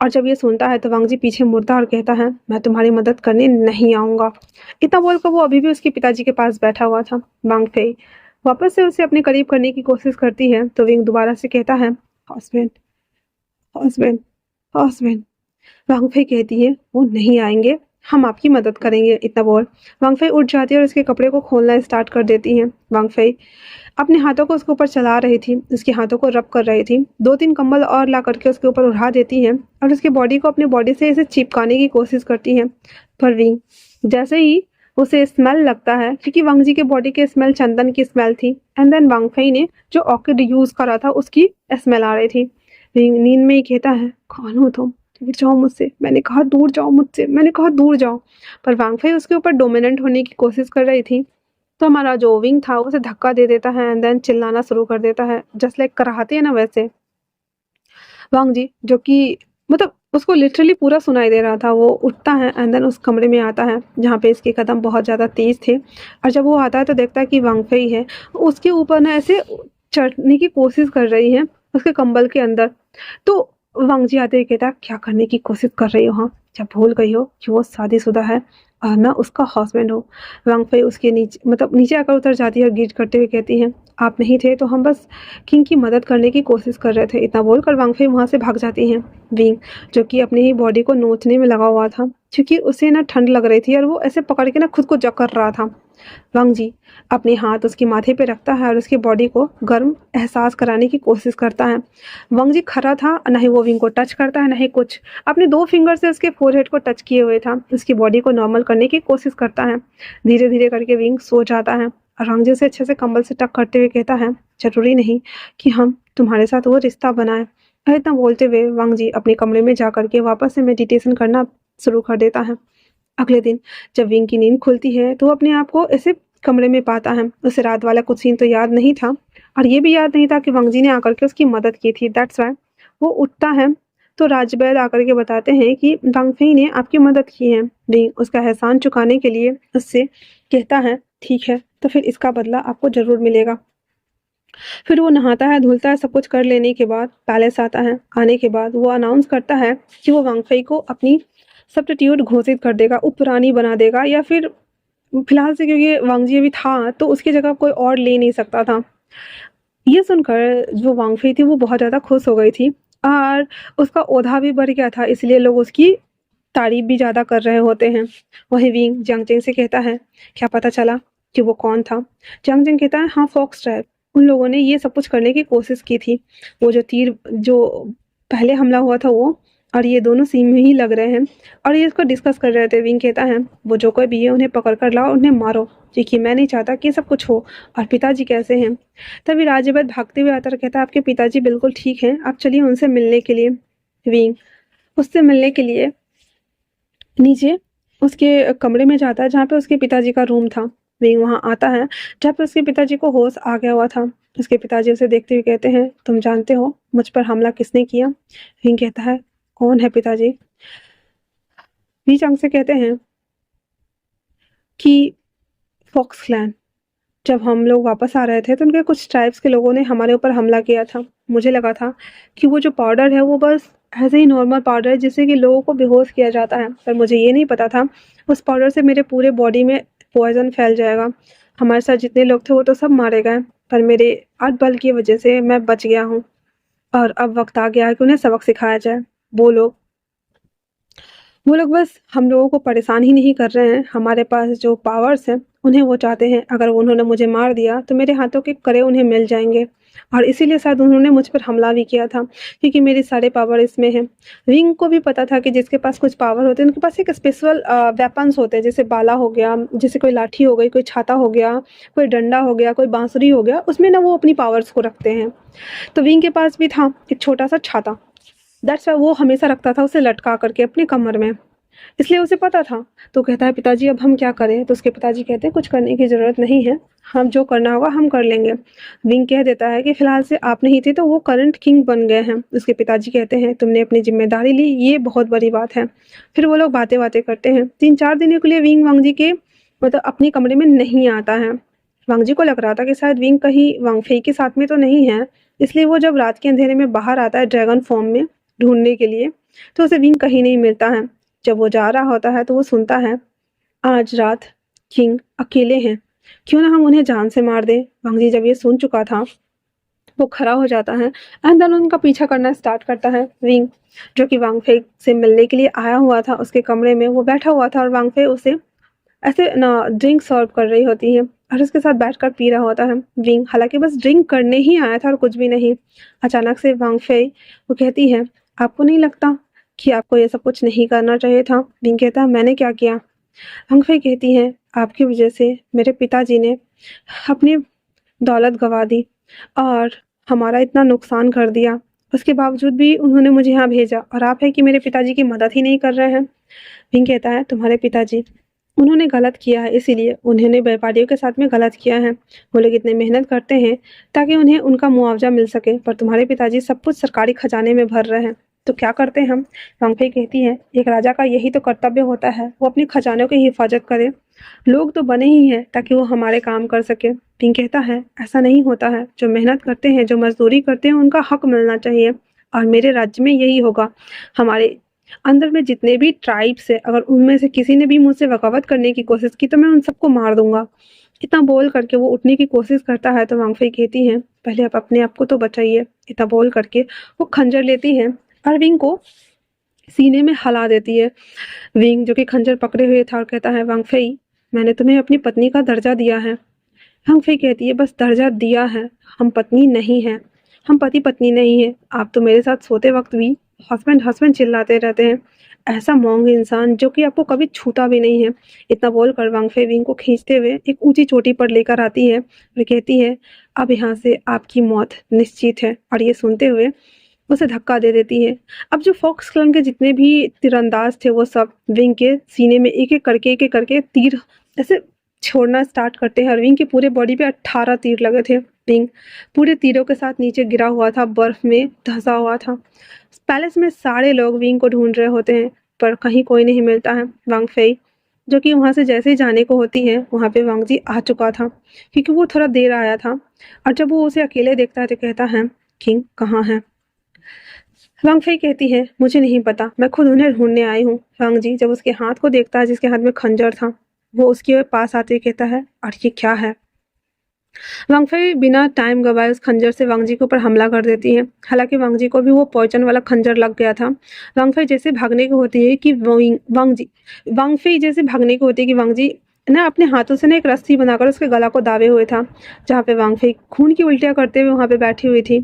और जब ये सुनता है तो वांग जी पीछे मुड़ता और कहता है, मैं तुम्हारी मदद करने नहीं आऊँगा। इतना बोलकर वो अभी भी उसके पिताजी के पास बैठा हुआ था। वांग फेई वापस से उसे अपने करीब करने की कोशिश करती है तो विंग दोबारा से कहता है, हस्बैंड हस्बैंड हस्बैंड। वांग फेई कहती है, वो नहीं आएंगे, हम आपकी मदद करेंगे। इतना बोल वांग फेई उठ जाती है और उसके कपड़े को खोलना स्टार्ट कर देती है। वांग फेई अपने हाथों को उसके ऊपर चला रही थी, उसके हाथों को रब कर रही थी, 2-3 कंबल और ला करके उसके ऊपर उड़ा देती है और उसकी बॉडी को अपने बॉडी से इसे चिपकाने की कोशिश करती है। पर विंग जैसे ही उसे स्मेल लगता है, क्योंकि वांग जी के बॉडी की स्मेल चंदन की स्मेल थी, एंड देन वांग फेई ने जो ऑर्किड यूज करा था उसकी स्मेल आ रही थी। विंग नींद में ही कहता है, कौन हो तुम? दूर जाओ मुझसे, मैंने कहा दूर जाओ मुझसे, मैंने कहा दूर जाओ। पर वांग फई उसके ऊपर डोमिनेंट होने की कोशिश कर रही थी, तो हमारा जो विंग था उसे धक्का दे देता है एंड देन चिल्लाना शुरू कर देता है, जस्ट लाइक कराहते हैं ना वैसे। वांग जी जो कि मतलब उसको लिटरली पूरा सुनाई दे रहा था, वो उठता है एंड देन उस कमरे में आता है जहाँ पे इसके कदम बहुत ज़्यादा तेज थे, और जब वो आता है तो देखता है कि वांग फई है, उसके ऊपर ना ऐसे चढ़ने की कोशिश कर रही है उसके कंबल के अंदर। तो वांग जी आते ही कहता, क्या करने की कोशिश कर रही हो? हाँ, जब भूल गई हो कि वो शादीशुदा है और मैं उसका हस्बैंड हूँ। वांग फई उसके नीचे मतलब नीचे आकर उतर जाती है और गिर करते हुए कहती है, आप नहीं थे तो हम बस किंग की मदद करने की कोशिश कर रहे थे। इतना बोलकर वांग फई वहाँ से भाग जाती हैं। विंग जो कि अपनी ही बॉडी को नोचने में लगा हुआ था, क्योंकि उसे ना ठंड लग रही थी और वो ऐसे पकड़ के ना खुद को जकड़ रहा था। वांग जी अपने हाथ उसके माथे पे रखता है और उसकी बॉडी को गर्म एहसास कराने की कोशिश करता है। वांग जी खड़ा था, न ही वो विंग को टच करता है न ही कुछ, अपने 2 फिंगर से उसके फोरहेड को टच किए हुए था, उसकी बॉडी को नॉर्मल करने की कोशिश करता है। धीरे धीरे करके विंग सो जाता है और वांग जी उसे अच्छे से कंबल से टक करते हुए कहता है, जरूरी नहीं कि हम तुम्हारे साथ वो रिश्ता बनाए। और इतना बोलते हुए वांग जी अपने कमरे में जा करके वापस से मेडिटेशन करना शुरू कर देता है। अगले दिन जब विंग की नींद खुलती है तो वो अपने आप को ऐसे कमरे में पाता है। उसे रात वाला कुछ सीन तो याद नहीं था, और ये भी याद नहीं था कि वांग जी ने आकर के उसकी मदद की थी। दैट्स वाई वो उठता है तो राजवैद आकर के बताते हैं कि वांग फई ने आपकी मदद की है। विंग उसका एहसान चुकाने के लिए उससे कहता है, ठीक है तो फिर इसका बदला आपको जरूर मिलेगा। फिर वो नहाता है, धुलता है, सब कुछ कर लेने के बाद पैलेस आता है। आने के बाद वो अनाउंस करता है कि वो वांग फई को अपनी सब्स्टिट्यूट घोषित कर देगा, उपरानी बना देगा, या फिर फिलहाल से क्योंकि वांग जी अभी था तो उसकी जगह कोई और ले नहीं सकता था। ये सुनकर जो वांग फई थी वो बहुत ज़्यादा खुश हो गई थी, और उसका ओहदा भी बढ़ गया था, इसलिए लोग उसकी तारीफ भी ज़्यादा कर रहे होते हैं। वहीं विंग जियांगजेन से कहता है, क्या पता चला कि वो कौन था? जियांगजेन कहता है, हाँ फॉक्स ट्रैप, उन लोगों ने ये सब कुछ करने की कोशिश की थी। वो जो तीर जो पहले हमला हुआ था वो, और ये दोनों सेम ही लग रहे हैं, और ये इसको डिस्कस कर रहे थे। विंग कहता है, वो जो कोई भी है उन्हें पकड़ कर लाओ, उन्हें मारो, क्योंकि मैं नहीं चाहता कि ये सब कुछ हो। और पिताजी कैसे हैं? तभी राजवैद भागते हुए आता और कहता है, आपके पिताजी बिल्कुल ठीक हैं, आप चलिए उनसे मिलने के लिए। विंग उससे मिलने के लिए नीचे उसके कमरे में जाता है जहाँ पे उसके पिताजी का रूम था। विंग वहाँ आता है जहाँ पे उसके पिताजी को होश आ गया हुआ था। उसके पिताजी उसे देखते हुए कहते हैं, तुम जानते हो मुझ पर हमला किसने किया? विंग कहता है, कौन है पिताजी? वी चंग से कहते हैं कि फॉक्स क्लैन। जब हम लोग वापस आ रहे थे तो उनके कुछ ट्राइब्स के लोगों ने हमारे ऊपर हमला किया था। मुझे लगा था कि वो जो पाउडर है वो बस ऐसे ही नॉर्मल पाउडर है जिससे कि लोगों को बेहोश किया जाता है, पर मुझे ये नहीं पता था उस पाउडर से मेरे पूरे बॉडी में पॉइजन फैल जाएगा। हमारे साथ जितने लोग थे वो तो सब मारे गए, पर मेरे अटबल की वजह से मैं बच गया हूँ, और अब वक्त आ गया है कि उन्हें सबक सिखाया जाए। वो लोग वो लोग बस हम लोगों को परेशान ही नहीं कर रहे हैं, हमारे पास जो पावर्स हैं उन्हें वो चाहते हैं। अगर उन्होंने मुझे मार दिया तो मेरे हाथों के कड़े उन्हें मिल जाएंगे, और इसीलिए शायद उन्होंने मुझ पर हमला भी किया था, क्योंकि मेरी सारे पावर इसमें हैं। विंग को भी पता था कि जिसके पास कुछ पावर होते हैं उनके पास एक स्पेशल वेपन्स होते हैं, जैसे बाला हो गया, जैसे कोई लाठी हो गई, कोई छाता हो गया, कोई डंडा हो गया, कोई बांसुरी हो गया, उसमें ना वो अपनी पावर्स को रखते हैं। तो विंग के पास भी था एक छोटा सा छाता। दैट्स वाई वो हमेशा रखता था उसे लटका करके अपने कमर में, इसलिए उसे पता था। तो कहता है, पिताजी अब हम क्या करें? तो उसके पिताजी कहते हैं, कुछ करने की ज़रूरत नहीं है, हम जो करना होगा हम कर लेंगे। विंग कह देता है कि फिलहाल से आप नहीं थे तो वो करंट किंग बन गए हैं। उसके पिताजी कहते हैं, तुमने अपनी जिम्मेदारी ली, ये बहुत बड़ी बात है। फिर वो लोग बातें बातें करते हैं। 3-4 दिनों के लिए विंग वांग जी के मतलब अपने कमरे में नहीं आता है। वांग जी को लग रहा था कि शायद विंग कहीं वांग फई के साथ में तो नहीं है, इसलिए वो जब रात के अंधेरे में बाहर आता है ड्रैगन फॉर्म में ढूंढने के लिए, तो उसे विंग कहीं नहीं मिलता है। जब वो जा रहा होता है तो वो सुनता है, आज रात किंग अकेले हैं, क्यों ना हम उन्हें जान से मार दें। वांग जी जब ये सुन चुका था वो खड़ा हो जाता है एंड देन उनका पीछा करना स्टार्ट करता है। विंग जो कि वांग फे से मिलने के लिए आया हुआ था, उसके कमरे में वो बैठा हुआ था और वांग फे उसे ऐसे ना ड्रिंक सर्व कर रही होती है और उसके साथ बैठकर पी रहा होता है। विंग हालांकि बस ड्रिंक करने ही आया था और कुछ भी नहीं। अचानक से वांग फे वो कहती है, आपको नहीं लगता कि आपको ये सब कुछ नहीं करना चाहिए था? विंग कहता है, मैंने क्या किया? वांग फे कहती है, आपकी वजह से मेरे पिताजी ने अपनी दौलत गंवा दी और हमारा इतना नुकसान कर दिया। उसके बावजूद भी उन्होंने मुझे यहाँ भेजा और आप है कि मेरे पिताजी की मदद ही नहीं कर रहे हैं। विंग कहता है, तुम्हारे पिताजी उन्होंने गलत किया है, इसीलिए उन्होंने व्यापारियों के साथ में गलत किया है। वो लोग इतने मेहनत करते हैं ताकि उन्हें उनका मुआवजा मिल सके, पर तुम्हारे पिताजी सब कुछ सरकारी खजाने में भर रहे हैं। तो क्या करते हैं हम? वांगफेई कहती है, एक राजा का यही तो कर्तव्य होता है, वो अपने खजानों की हिफाजत करे। लोग तो बने ही हैं ताकि वो हमारे काम कर सके। पिंग कहता है, ऐसा नहीं होता है। जो मेहनत करते हैं, जो मजदूरी करते हैं, उनका हक मिलना चाहिए और मेरे राज्य में यही होगा। हमारे अंदर में जितने भी ट्राइब्स है, अगर उनमें से किसी ने भी मुझसे बगावत करने की कोशिश की तो मैं उन सबको मार दूंगा। इतना बोल करके वो उठने की कोशिश करता है तो वांगफेई कहती है, पहले आप अपने आप को तो बचाइए। इतना बोल करके वो खंजर लेती है और विंग को सीने में हला देती है। विंग जो कि खंजर पकड़े हुए था और कहता है, वांगफेई मैंने तुम्हें अपनी पत्नी का दर्जा दिया है। वांगफेई कहती है, बस दर्जा दिया है, हम पत्नी नहीं है, हम पति पत्नी नहीं है। आप तो मेरे साथ सोते वक्त भी हस्बैंड हस्बैंड चिल्लाते रहते हैं। ऐसा मोंग इंसान जो कि आपको कभी छूता भी नहीं है। इतना बोलकर वांगफेई विंग को खींचते हुए एक ऊंची चोटी पर लेकर आती है और कहती है, अब यहाँ से आपकी मौत निश्चित है। और ये सुनते हुए उसे धक्का दे देती है। अब जो फॉक्स क्लन के जितने भी तीरंदाज थे वो सब विंग के सीने में एक एक करके तीर ऐसे छोड़ना स्टार्ट करते हैं और विंग की पूरे बॉडी पे 18 तीर लगे थे। विंग पूरे तीरों के साथ नीचे गिरा हुआ था, बर्फ में धंसा हुआ था। पैलेस में सारे लोग विंग को ढूंढ रहे होते हैं पर कहीं कोई नहीं मिलता है। वांगफेई जो कि वहां से जैसे ही जाने को होती है वहां पे वांगजी आ चुका था क्योंकि वो थोड़ा देर आया था। और जब वो उसे अकेले देखता है तो कहता है, किंग कहाँ है? वांगफेई कहती है, मुझे नहीं पता, मैं खुद उन्हें ढूंढने आई हूँ। वांगजी जब उसके हाथ को देखता है जिसके हाथ में खंजर था, वो उसके पास आते ही कहता है, और ये क्या है? वांगफेई बिना टाइम गवाए उस खंजर से वांगजी के ऊपर हमला कर देती है। हालांकि वांगजी को भी वो पॉइजन वाला खंजर लग गया था। वांगफेई जैसे भागने को होती है कि वांगफेई जैसे भागने को होती है कि वांगजी ना अपने हाथों से ना एक रस्सी बनाकर उसके गला को दाबे हुए था, जहाँ पे वांगफेई खून की उल्टियाँ करते हुए वहाँ पे बैठी हुई थी।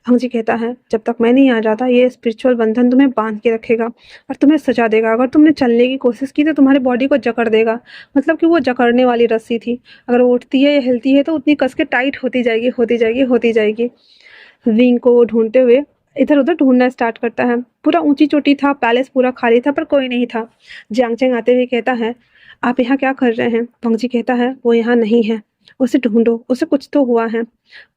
वांगजी कहता है, जब तक मैं नहीं आ जाता ये स्पिरिचुअल बंधन तुम्हें बांध के रखेगा और तुम्हें सजा देगा। अगर तुमने चलने की कोशिश की तो तुम्हारे बॉडी को जकड़ देगा। मतलब कि वो जकड़ने वाली रस्सी थी, अगर वो उठती है या हिलती है तो उतनी कस के टाइट होती जाएगी होती जाएगी होती जाएगी। विंग को ढूंढते हुए इधर उधर ढूंढना स्टार्ट करता है। पूरा ऊंची चोटी था, पैलेस पूरा खाली था पर कोई नहीं था। जियांगचेंग आते हुए कहता है, आप यहाँ क्या कर रहे हैं? वांगजी कहता है, वो यहाँ नहीं है, उसे ढूंढो, उसे कुछ तो हुआ है।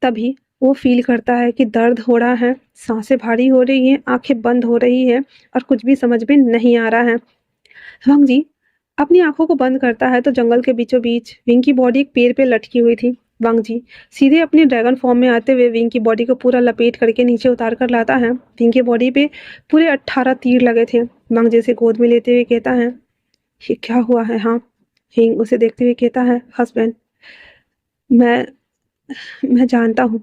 तभी वो फील करता है कि दर्द हो रहा है, सांसें भारी हो रही हैं, आंखें बंद हो रही है और कुछ भी समझ में नहीं आ रहा है। वांगजी अपनी आंखों को बंद करता है तो जंगल के बीचों बीच विंग की बॉडी एक पेड़ पे लटकी हुई थी। वांगजी सीधे अपने ड्रैगन फॉर्म में आते हुए विंग की बॉडी को पूरा लपेट करके नीचे उतार कर लाता है। विंग की बॉडी पे पूरे 18 तीर लगे थे। वांगजी से गोद में लेते हुए कहता है, ये क्या हुआ है? हाँ। विंग उसे देखते हुए कहता है, हस्बैंड मैं मैं जानता हूँ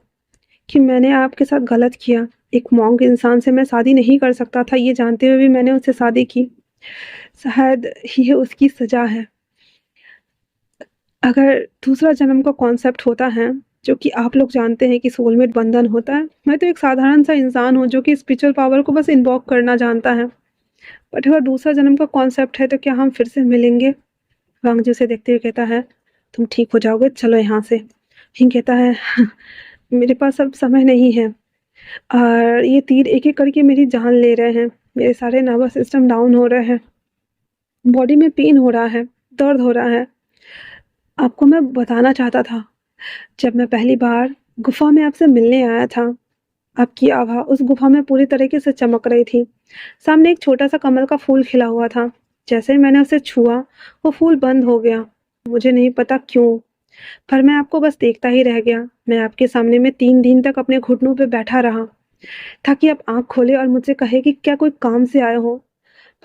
कि मैंने आपके साथ गलत किया। एक मॉन्क इंसान से मैं शादी नहीं कर सकता था, ये जानते हुए भी मैंने उससे शादी की। शायद ये उसकी सजा है। अगर दूसरा जन्म का कॉन्सेप्ट होता है जो कि आप लोग जानते हैं कि सोलमेट बंधन होता है, मैं तो एक साधारण सा इंसान हूँ जो कि स्पिरिचुअल पावर को बस इन्वॉक करना जानता है। बट अगर दूसरा जन्म का कॉन्सेप्ट है तो क्या हम फिर से मिलेंगे? वांगजी उसे देखते हुए कहता है, तुम ठीक हो जाओगे, चलो यहाँ से। हिंग कहता है, मेरे पास अब समय नहीं है और ये तीर एक एक करके मेरी जान ले रहे हैं। मेरे सारे नर्वस सिस्टम डाउन हो रहे हैं, बॉडी में पेन हो रहा है, दर्द हो रहा है। आपको मैं बताना चाहता था, जब मैं पहली बार गुफा में आपसे मिलने आया था, आपकी आभा उस गुफा में पूरी तरीके से चमक रही थी। सामने एक छोटा सा कमल का फूल खिला हुआ था। जैसे ही मैंने उसे छुआ वो फूल बंद हो गया। मुझे नहीं पता क्यों, पर मैं आपको बस देखता ही रह गया। मैं आपके सामने में 3 दिन तक अपने घुटनों पे बैठा रहा ताकि आप आंख खोले और मुझसे कहे कि क्या कोई काम से आए हो,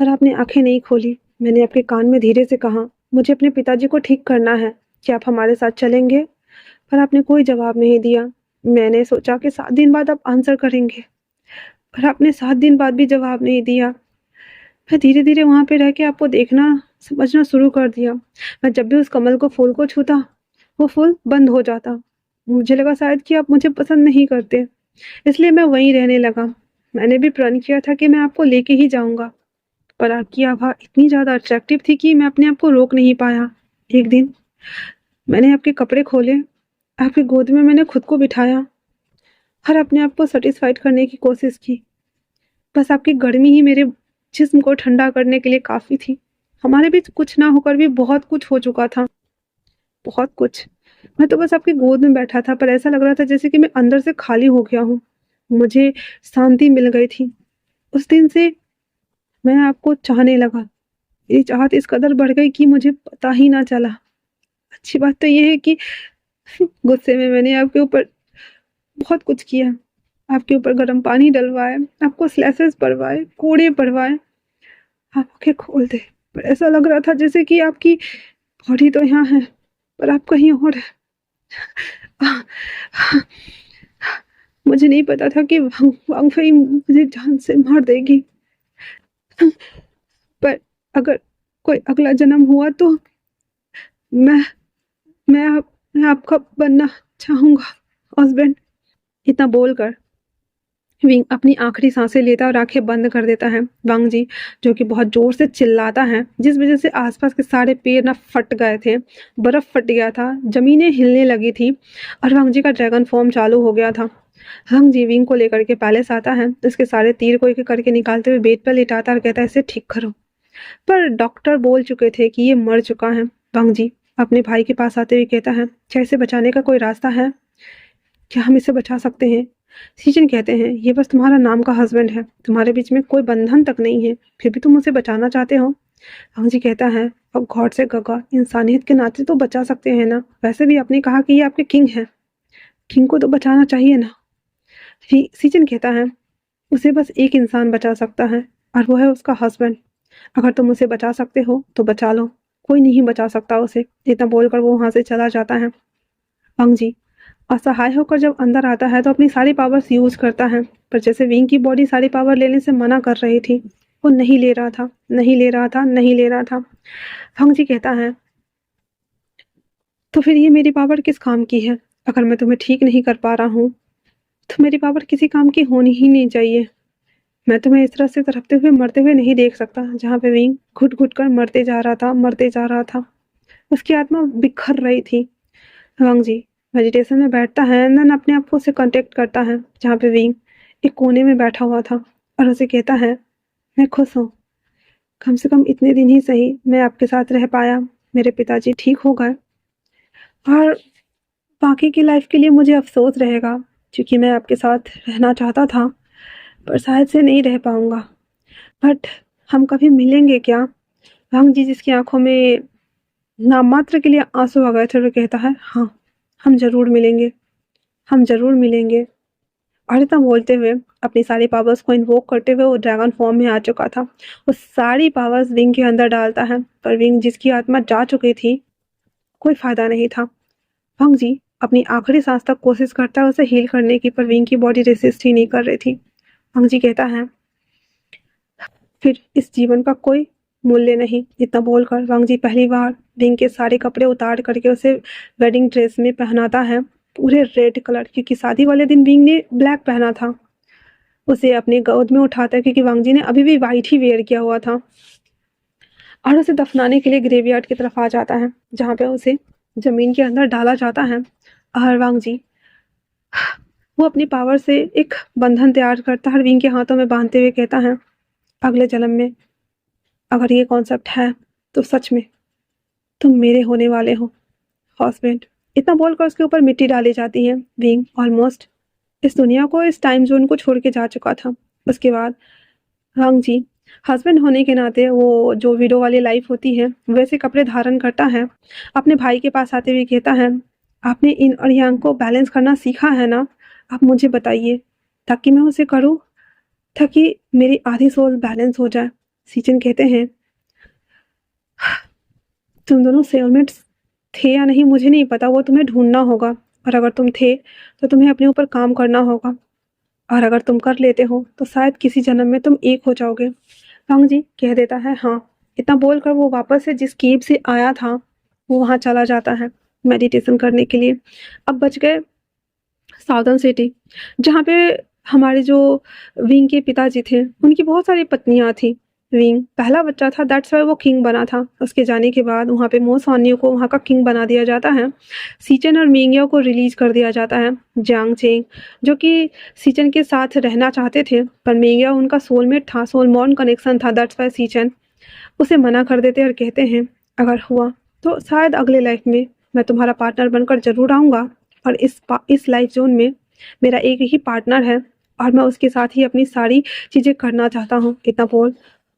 पर आपने आंखें नहीं खोली। मैंने आपके कान में धीरे से कहा, मुझे अपने पिताजी को ठीक करना है, क्या आप हमारे साथ चलेंगे? पर आपने कोई जवाब नहीं दिया। मैंने सोचा कि 7 दिन बाद आप आंसर करेंगे, पर आपने 7 दिन बाद भी जवाब नहीं दिया। मैं धीरे धीरे वहां पे रह के आपको देखना समझना शुरू कर दिया। मैं जब भी उस कमल को फूल को छूता वो फूल बंद हो जाता। मुझे लगा शायद कि आप मुझे पसंद नहीं करते, इसलिए मैं वहीं रहने लगा। मैंने भी प्रण किया था कि मैं आपको लेके ही जाऊंगा, पर आपकी आभा इतनी ज़्यादा अट्रैक्टिव थी कि मैं अपने आप को रोक नहीं पाया। एक दिन मैंने आपके कपड़े खोले, आपकी गोद में मैंने खुद को बिठाया और अपने आप को सेटिस्फाइड करने की कोशिश की। बस आपकी गर्मी ही मेरे जिस्म को ठंडा करने के लिए काफ़ी थी। हमारे बीच कुछ ना होकर भी बहुत कुछ हो चुका था, बहुत कुछ। मैं तो बस आपकी गोद में बैठा था, पर ऐसा लग रहा था जैसे कि मैं अंदर से खाली हो गया हूँ। मुझे शांति मिल गई थी। उस दिन से मैं आपको चाहने लगा। मेरी चाहत इस कदर बढ़ गई कि मुझे पता ही ना चला। अच्छी बात तो ये है कि गुस्से में मैंने आपके ऊपर बहुत कुछ किया। आपके ऊपर गर्म पानी डलवाए, आपको स्लेसेस पड़वाए, कोड़े पड़वाए, आप आंखें खोल दे। पर ऐसा लग रहा था जैसे कि आपकी बॉडी तो यहाँ है, पर आप कहीं और है। मुझे नहीं पता था कि वांग फई मुझे जान से मार देगी। पर अगर कोई अगला जन्म हुआ तो मैं मैं आपका बनना चाहूँगा हस्बैंड। इतना बोलकर विंग अपनी आखिरी सांसें लेता और आंखें बंद कर देता है। वांग जी जो कि बहुत जोर से चिल्लाता है, जिस वजह से आसपास के सारे पेड़ ना फट गए थे, बर्फ फट गया था, जमीनें हिलने लगी थी और वांग जी का ड्रैगन फॉर्म चालू हो गया था। वांग जी विंग को लेकर के पैलेस आता है, उसके सारे तीर को एक एक करके निकालते हुए बेड पर लिटाता और कहता है इसे ठीक करो। पर डॉक्टर बोल चुके थे कि ये मर चुका है। वांग जी अपने भाई के पास आते हुए कहता है क्या इसे बचाने का कोई रास्ता है? क्या हम इसे बचा सकते हैं? सीजन कहते हैं ये बस तुम्हारा नाम का हस्बैंड है, तुम्हारे बीच में कोई बंधन तक नहीं है, फिर भी तुम उसे बचाना चाहते हो। वांग जी कहता है अब गॉड से गगा, इंसानियत के नाते तो बचा सकते हैं ना। वैसे भी आपने कहा कि ये आपके किंग है, किंग को तो बचाना चाहिए ना। सीजन कहता है उसे बस एक इंसान बचा सकता है और वो है उसका हस्बैंड। अगर तुम उसे बचा सकते हो तो बचा लो, कोई नहीं बचा सकता उसे। इतना बोलकर वो वहां से चला जाता है। वांग जी असहाय होकर जब अंदर आता है तो अपनी सारी पावर्स यूज करता है, पर जैसे विंग की बॉडी सारी पावर लेने से मना कर रही थी, वो नहीं ले रहा था, नहीं ले रहा था, नहीं ले रहा था। वांग जी कहता है तो फिर ये मेरी पावर किस काम की है? अगर मैं तुम्हें ठीक नहीं कर पा रहा हूँ तो मेरी पावर किसी काम की होनी ही नहीं चाहिए। मैं तुम्हें इस तरह से तड़पते हुए मरते हुए नहीं देख सकता। जहाँ पे विंग घुट घुट कर मरते जा रहा था, मरते जा रहा था, उसकी आत्मा बिखर रही थी। वांग जी मेडिटेशन में बैठता है, देन अपने आप को उससे कांटेक्ट करता है जहाँ पे विंग एक कोने में बैठा हुआ था और उसे कहता है मैं खुश हूँ, कम से कम इतने दिन ही सही मैं आपके साथ रह पाया, मेरे पिताजी ठीक हो गए और बाकी की लाइफ के लिए मुझे अफसोस रहेगा क्योंकि मैं आपके साथ रहना चाहता था पर शायद से नहीं रह पाऊंगा। बट हम कभी मिलेंगे क्या? वांग जी जिसकी आंखों में नाम मात्र के लिए आंसू आ गए थे वो कहता है हाँ हम जरूर मिलेंगे, हम जरूर मिलेंगे। और इतना बोलते हुए अपनी सारी पावर्स को इन्वोक करते हुए वो ड्रैगन फॉर्म में आ चुका था। वो सारी पावर्स विंग के अंदर डालता है, पर विंग जिसकी आत्मा जा चुकी थी कोई फायदा नहीं था। वांग जी अपनी आखिरी सांस तक कोशिश करता है उसे हील करने की, पर विंग की बॉडी रेसिस्ट ही नहीं कर रही थी। वांग जी कहता है फिर इस जीवन का कोई मूल्य नहीं। इतना बोलकर वांग जी पहली बार विंग के सारे कपड़े उतार करके उसे वेडिंग ड्रेस में पहनाता है, पूरे रेड कलर, क्योंकि शादी वाले दिन विंग ने ब्लैक पहना था। उसे अपने गोद में उठाता है क्योंकि वांग जी ने अभी भी वाइट ही वेयर किया हुआ था और उसे दफनाने के लिए ग्रेवयार्ड की तरफ आ जाता है जहाँ पे उसे जमीन के अंदर डाला जाता है। और वांग जी वो अपनी पावर से एक बंधन तैयार करता है और विंग के हाथों में बांधते हुए कहता है अगले जन्म में अगर ये कॉन्सेप्ट है तो सच में तुम मेरे होने वाले हो हस्बैंड। इतना बोलकर उसके ऊपर मिट्टी डाली जाती है। विंग ऑलमोस्ट इस दुनिया को, इस टाइम जोन को छोड़ के जा चुका था। उसके बाद वांग जी हस्बैंड होने के नाते वो जो विडो वाली लाइफ होती है वैसे कपड़े धारण करता है। अपने भाई के पास आते हुए कहता है आपने इन और यांग को बैलेंस करना सीखा है ना, आप मुझे बताइए ताकि मैं उसे करूँ, ताकि मेरी आधी सोल बैलेंस हो जाए। सीजन कहते हैं तुम दोनों सेलमेट्स थे या नहीं मुझे नहीं पता, वो तुम्हें ढूंढना होगा, और अगर तुम थे तो तुम्हें अपने ऊपर काम करना होगा, और अगर तुम कर लेते हो तो शायद किसी जन्म में तुम एक हो जाओगे। वांग जी कह देता है हाँ। इतना बोलकर वो वापस से जिस केव से आया था वो वहाँ चला जाता है मेडिटेशन करने के लिए। अब बच गए साउदर्न सिटी, जहाँ पे हमारे जो विंग के पिताजी थे उनकी बहुत सारी पत्नियां थी। विंग पहला बच्चा था, दैट्स वाई वो किंग बना था। उसके जाने के बाद वहाँ पे मो सॉन्यू को वहाँ का किंग बना दिया जाता है। सीचन और मिंगियो को रिलीज कर दिया जाता है। जांग चेंग जो कि सीचन के साथ रहना चाहते थे, पर मिंगियो उनका सोलमेट था, सोलमॉन कनेक्शन था, दैट्स वाई सीचन उसे मना कर देते और कहते हैं अगर हुआ तो शायद अगले लाइफ में मैं तुम्हारा पार्टनर बनकर जरूर आऊँगा, और इस लाइफ जोन में मेरा एक ही पार्टनर है और मैं उसके साथ ही अपनी सारी चीज़ें करना चाहता हूँ। इतना बोल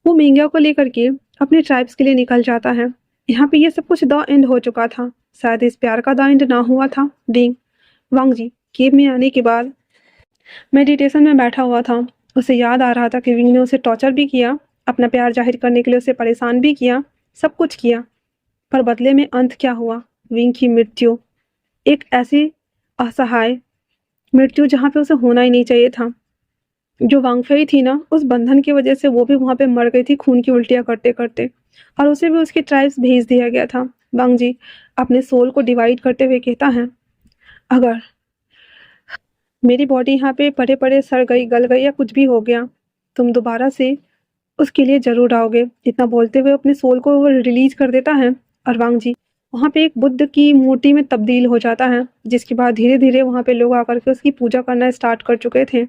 वो मिंगिया को लेकर के अपने ट्राइब्स के लिए निकल जाता है। यहाँ पे ये सब कुछ द एंड हो चुका था, शायद इस प्यार का द एंड ना हुआ था। बिंग वांग जी केव में आने के बाद मेडिटेशन में बैठा हुआ था। उसे याद आ रहा था कि विंग ने उसे टॉर्चर भी किया, अपना प्यार जाहिर करने के लिए उसे परेशान भी किया, सब कुछ किया, पर बदले में अंत क्या हुआ? विंग की मृत्यु, एक ऐसी असहाय मृत्यु जहाँ पे उसे होना ही नहीं चाहिए था। जो वांगफेई थी ना, उस बंधन की वजह से वो भी वहाँ पे मर गई थी खून की उल्टियाँ करते करते, और उसे भी उसकी ट्राइब्स भेज दिया गया था। वांग जी अपने सोल को डिवाइड करते हुए कहता है अगर मेरी बॉडी यहाँ पे पड़े पड़े सड़ गई, गल गई या कुछ भी हो गया, तुम दोबारा से उसके लिए जरूर आओगे। इतना बोलते हुए अपने सोल को वो रिलीज कर देता है, और वांग जी वहाँ पे एक बुद्ध की मूर्ति में तब्दील हो जाता है, जिसके बाद धीरे धीरे वहाँ पे लोग आकर के उसकी पूजा करना स्टार्ट कर चुके थे,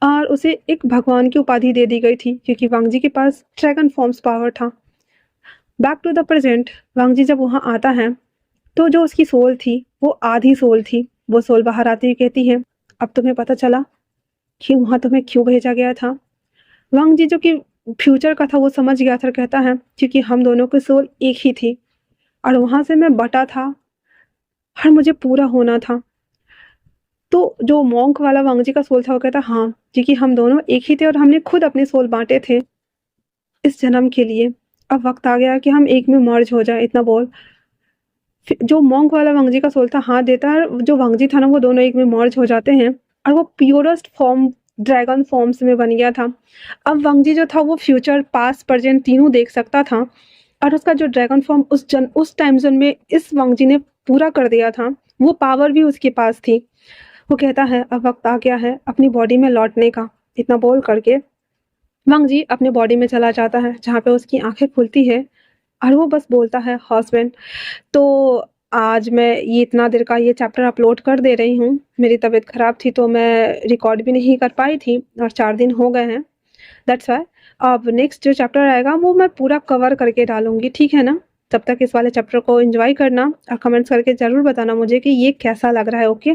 और उसे एक भगवान की उपाधि दे दी गई थी क्योंकि वांग जी के पास ड्रैगन फॉर्म्स पावर था। बैक टू द प्रेजेंट, वांग जी जब वहाँ आता है तो जो उसकी सोल थी वो आधी सोल थी। वो सोल बाहर आती हुई कहती है अब तुम्हें पता चला कि वहाँ तुम्हें क्यों भेजा गया था। वांग जी जो कि फ्यूचर का था वो समझ गया था, कहता है क्योंकि हम दोनों की सोल एक ही थी और वहाँ से मैं बटा था और मुझे पूरा होना था। तो जो मॉन्क वाला वांग जी का सोल था वो कहता हाँ क्योंकि हम दोनों एक ही थे और हमने खुद अपने सोल बांटे थे इस जन्म के लिए। अब वक्त आ गया कि हम एक में मर्ज हो जाए। इतना बोल जो मॉन्क वाला वांग जी का सोल था हाथ देता है, जो वांग जी था ना वो दोनों एक में मर्ज हो जाते हैं और वो प्योरेस्ट फॉर्म ड्रैगन फॉर्म्स में बन गया था। अब वांग जी जो था वो फ्यूचर पास्ट प्रेजेंट तीनों देख सकता था, और उसका जो ड्रैगन फॉर्म उस टाइम जोन में इस वांग जी ने पूरा कर दिया था, वो पावर भी उसके पास थी। वो कहता है अब वक्त आ गया है अपनी बॉडी में लौटने का। इतना बोल करके वांग जी अपने बॉडी में चला जाता है जहाँ पे उसकी आंखें खुलती है और वो बस बोलता है हस्बैंड। तो आज मैं ये इतना देर का ये चैप्टर अपलोड कर दे रही हूँ। मेरी तबीयत ख़राब थी तो मैं रिकॉर्ड भी नहीं कर पाई थी और 4 दिन हो गए हैं, दैट्स वाई। अब नेक्स्ट जो चैप्टर आएगा वो मैं पूरा कवर करके डालूँगी, ठीक है ना? तब तक इस वाले चैप्टर को एंजॉय करना और कमेंट्स करके ज़रूर बताना मुझे कि ये कैसा लग रहा है, ओके?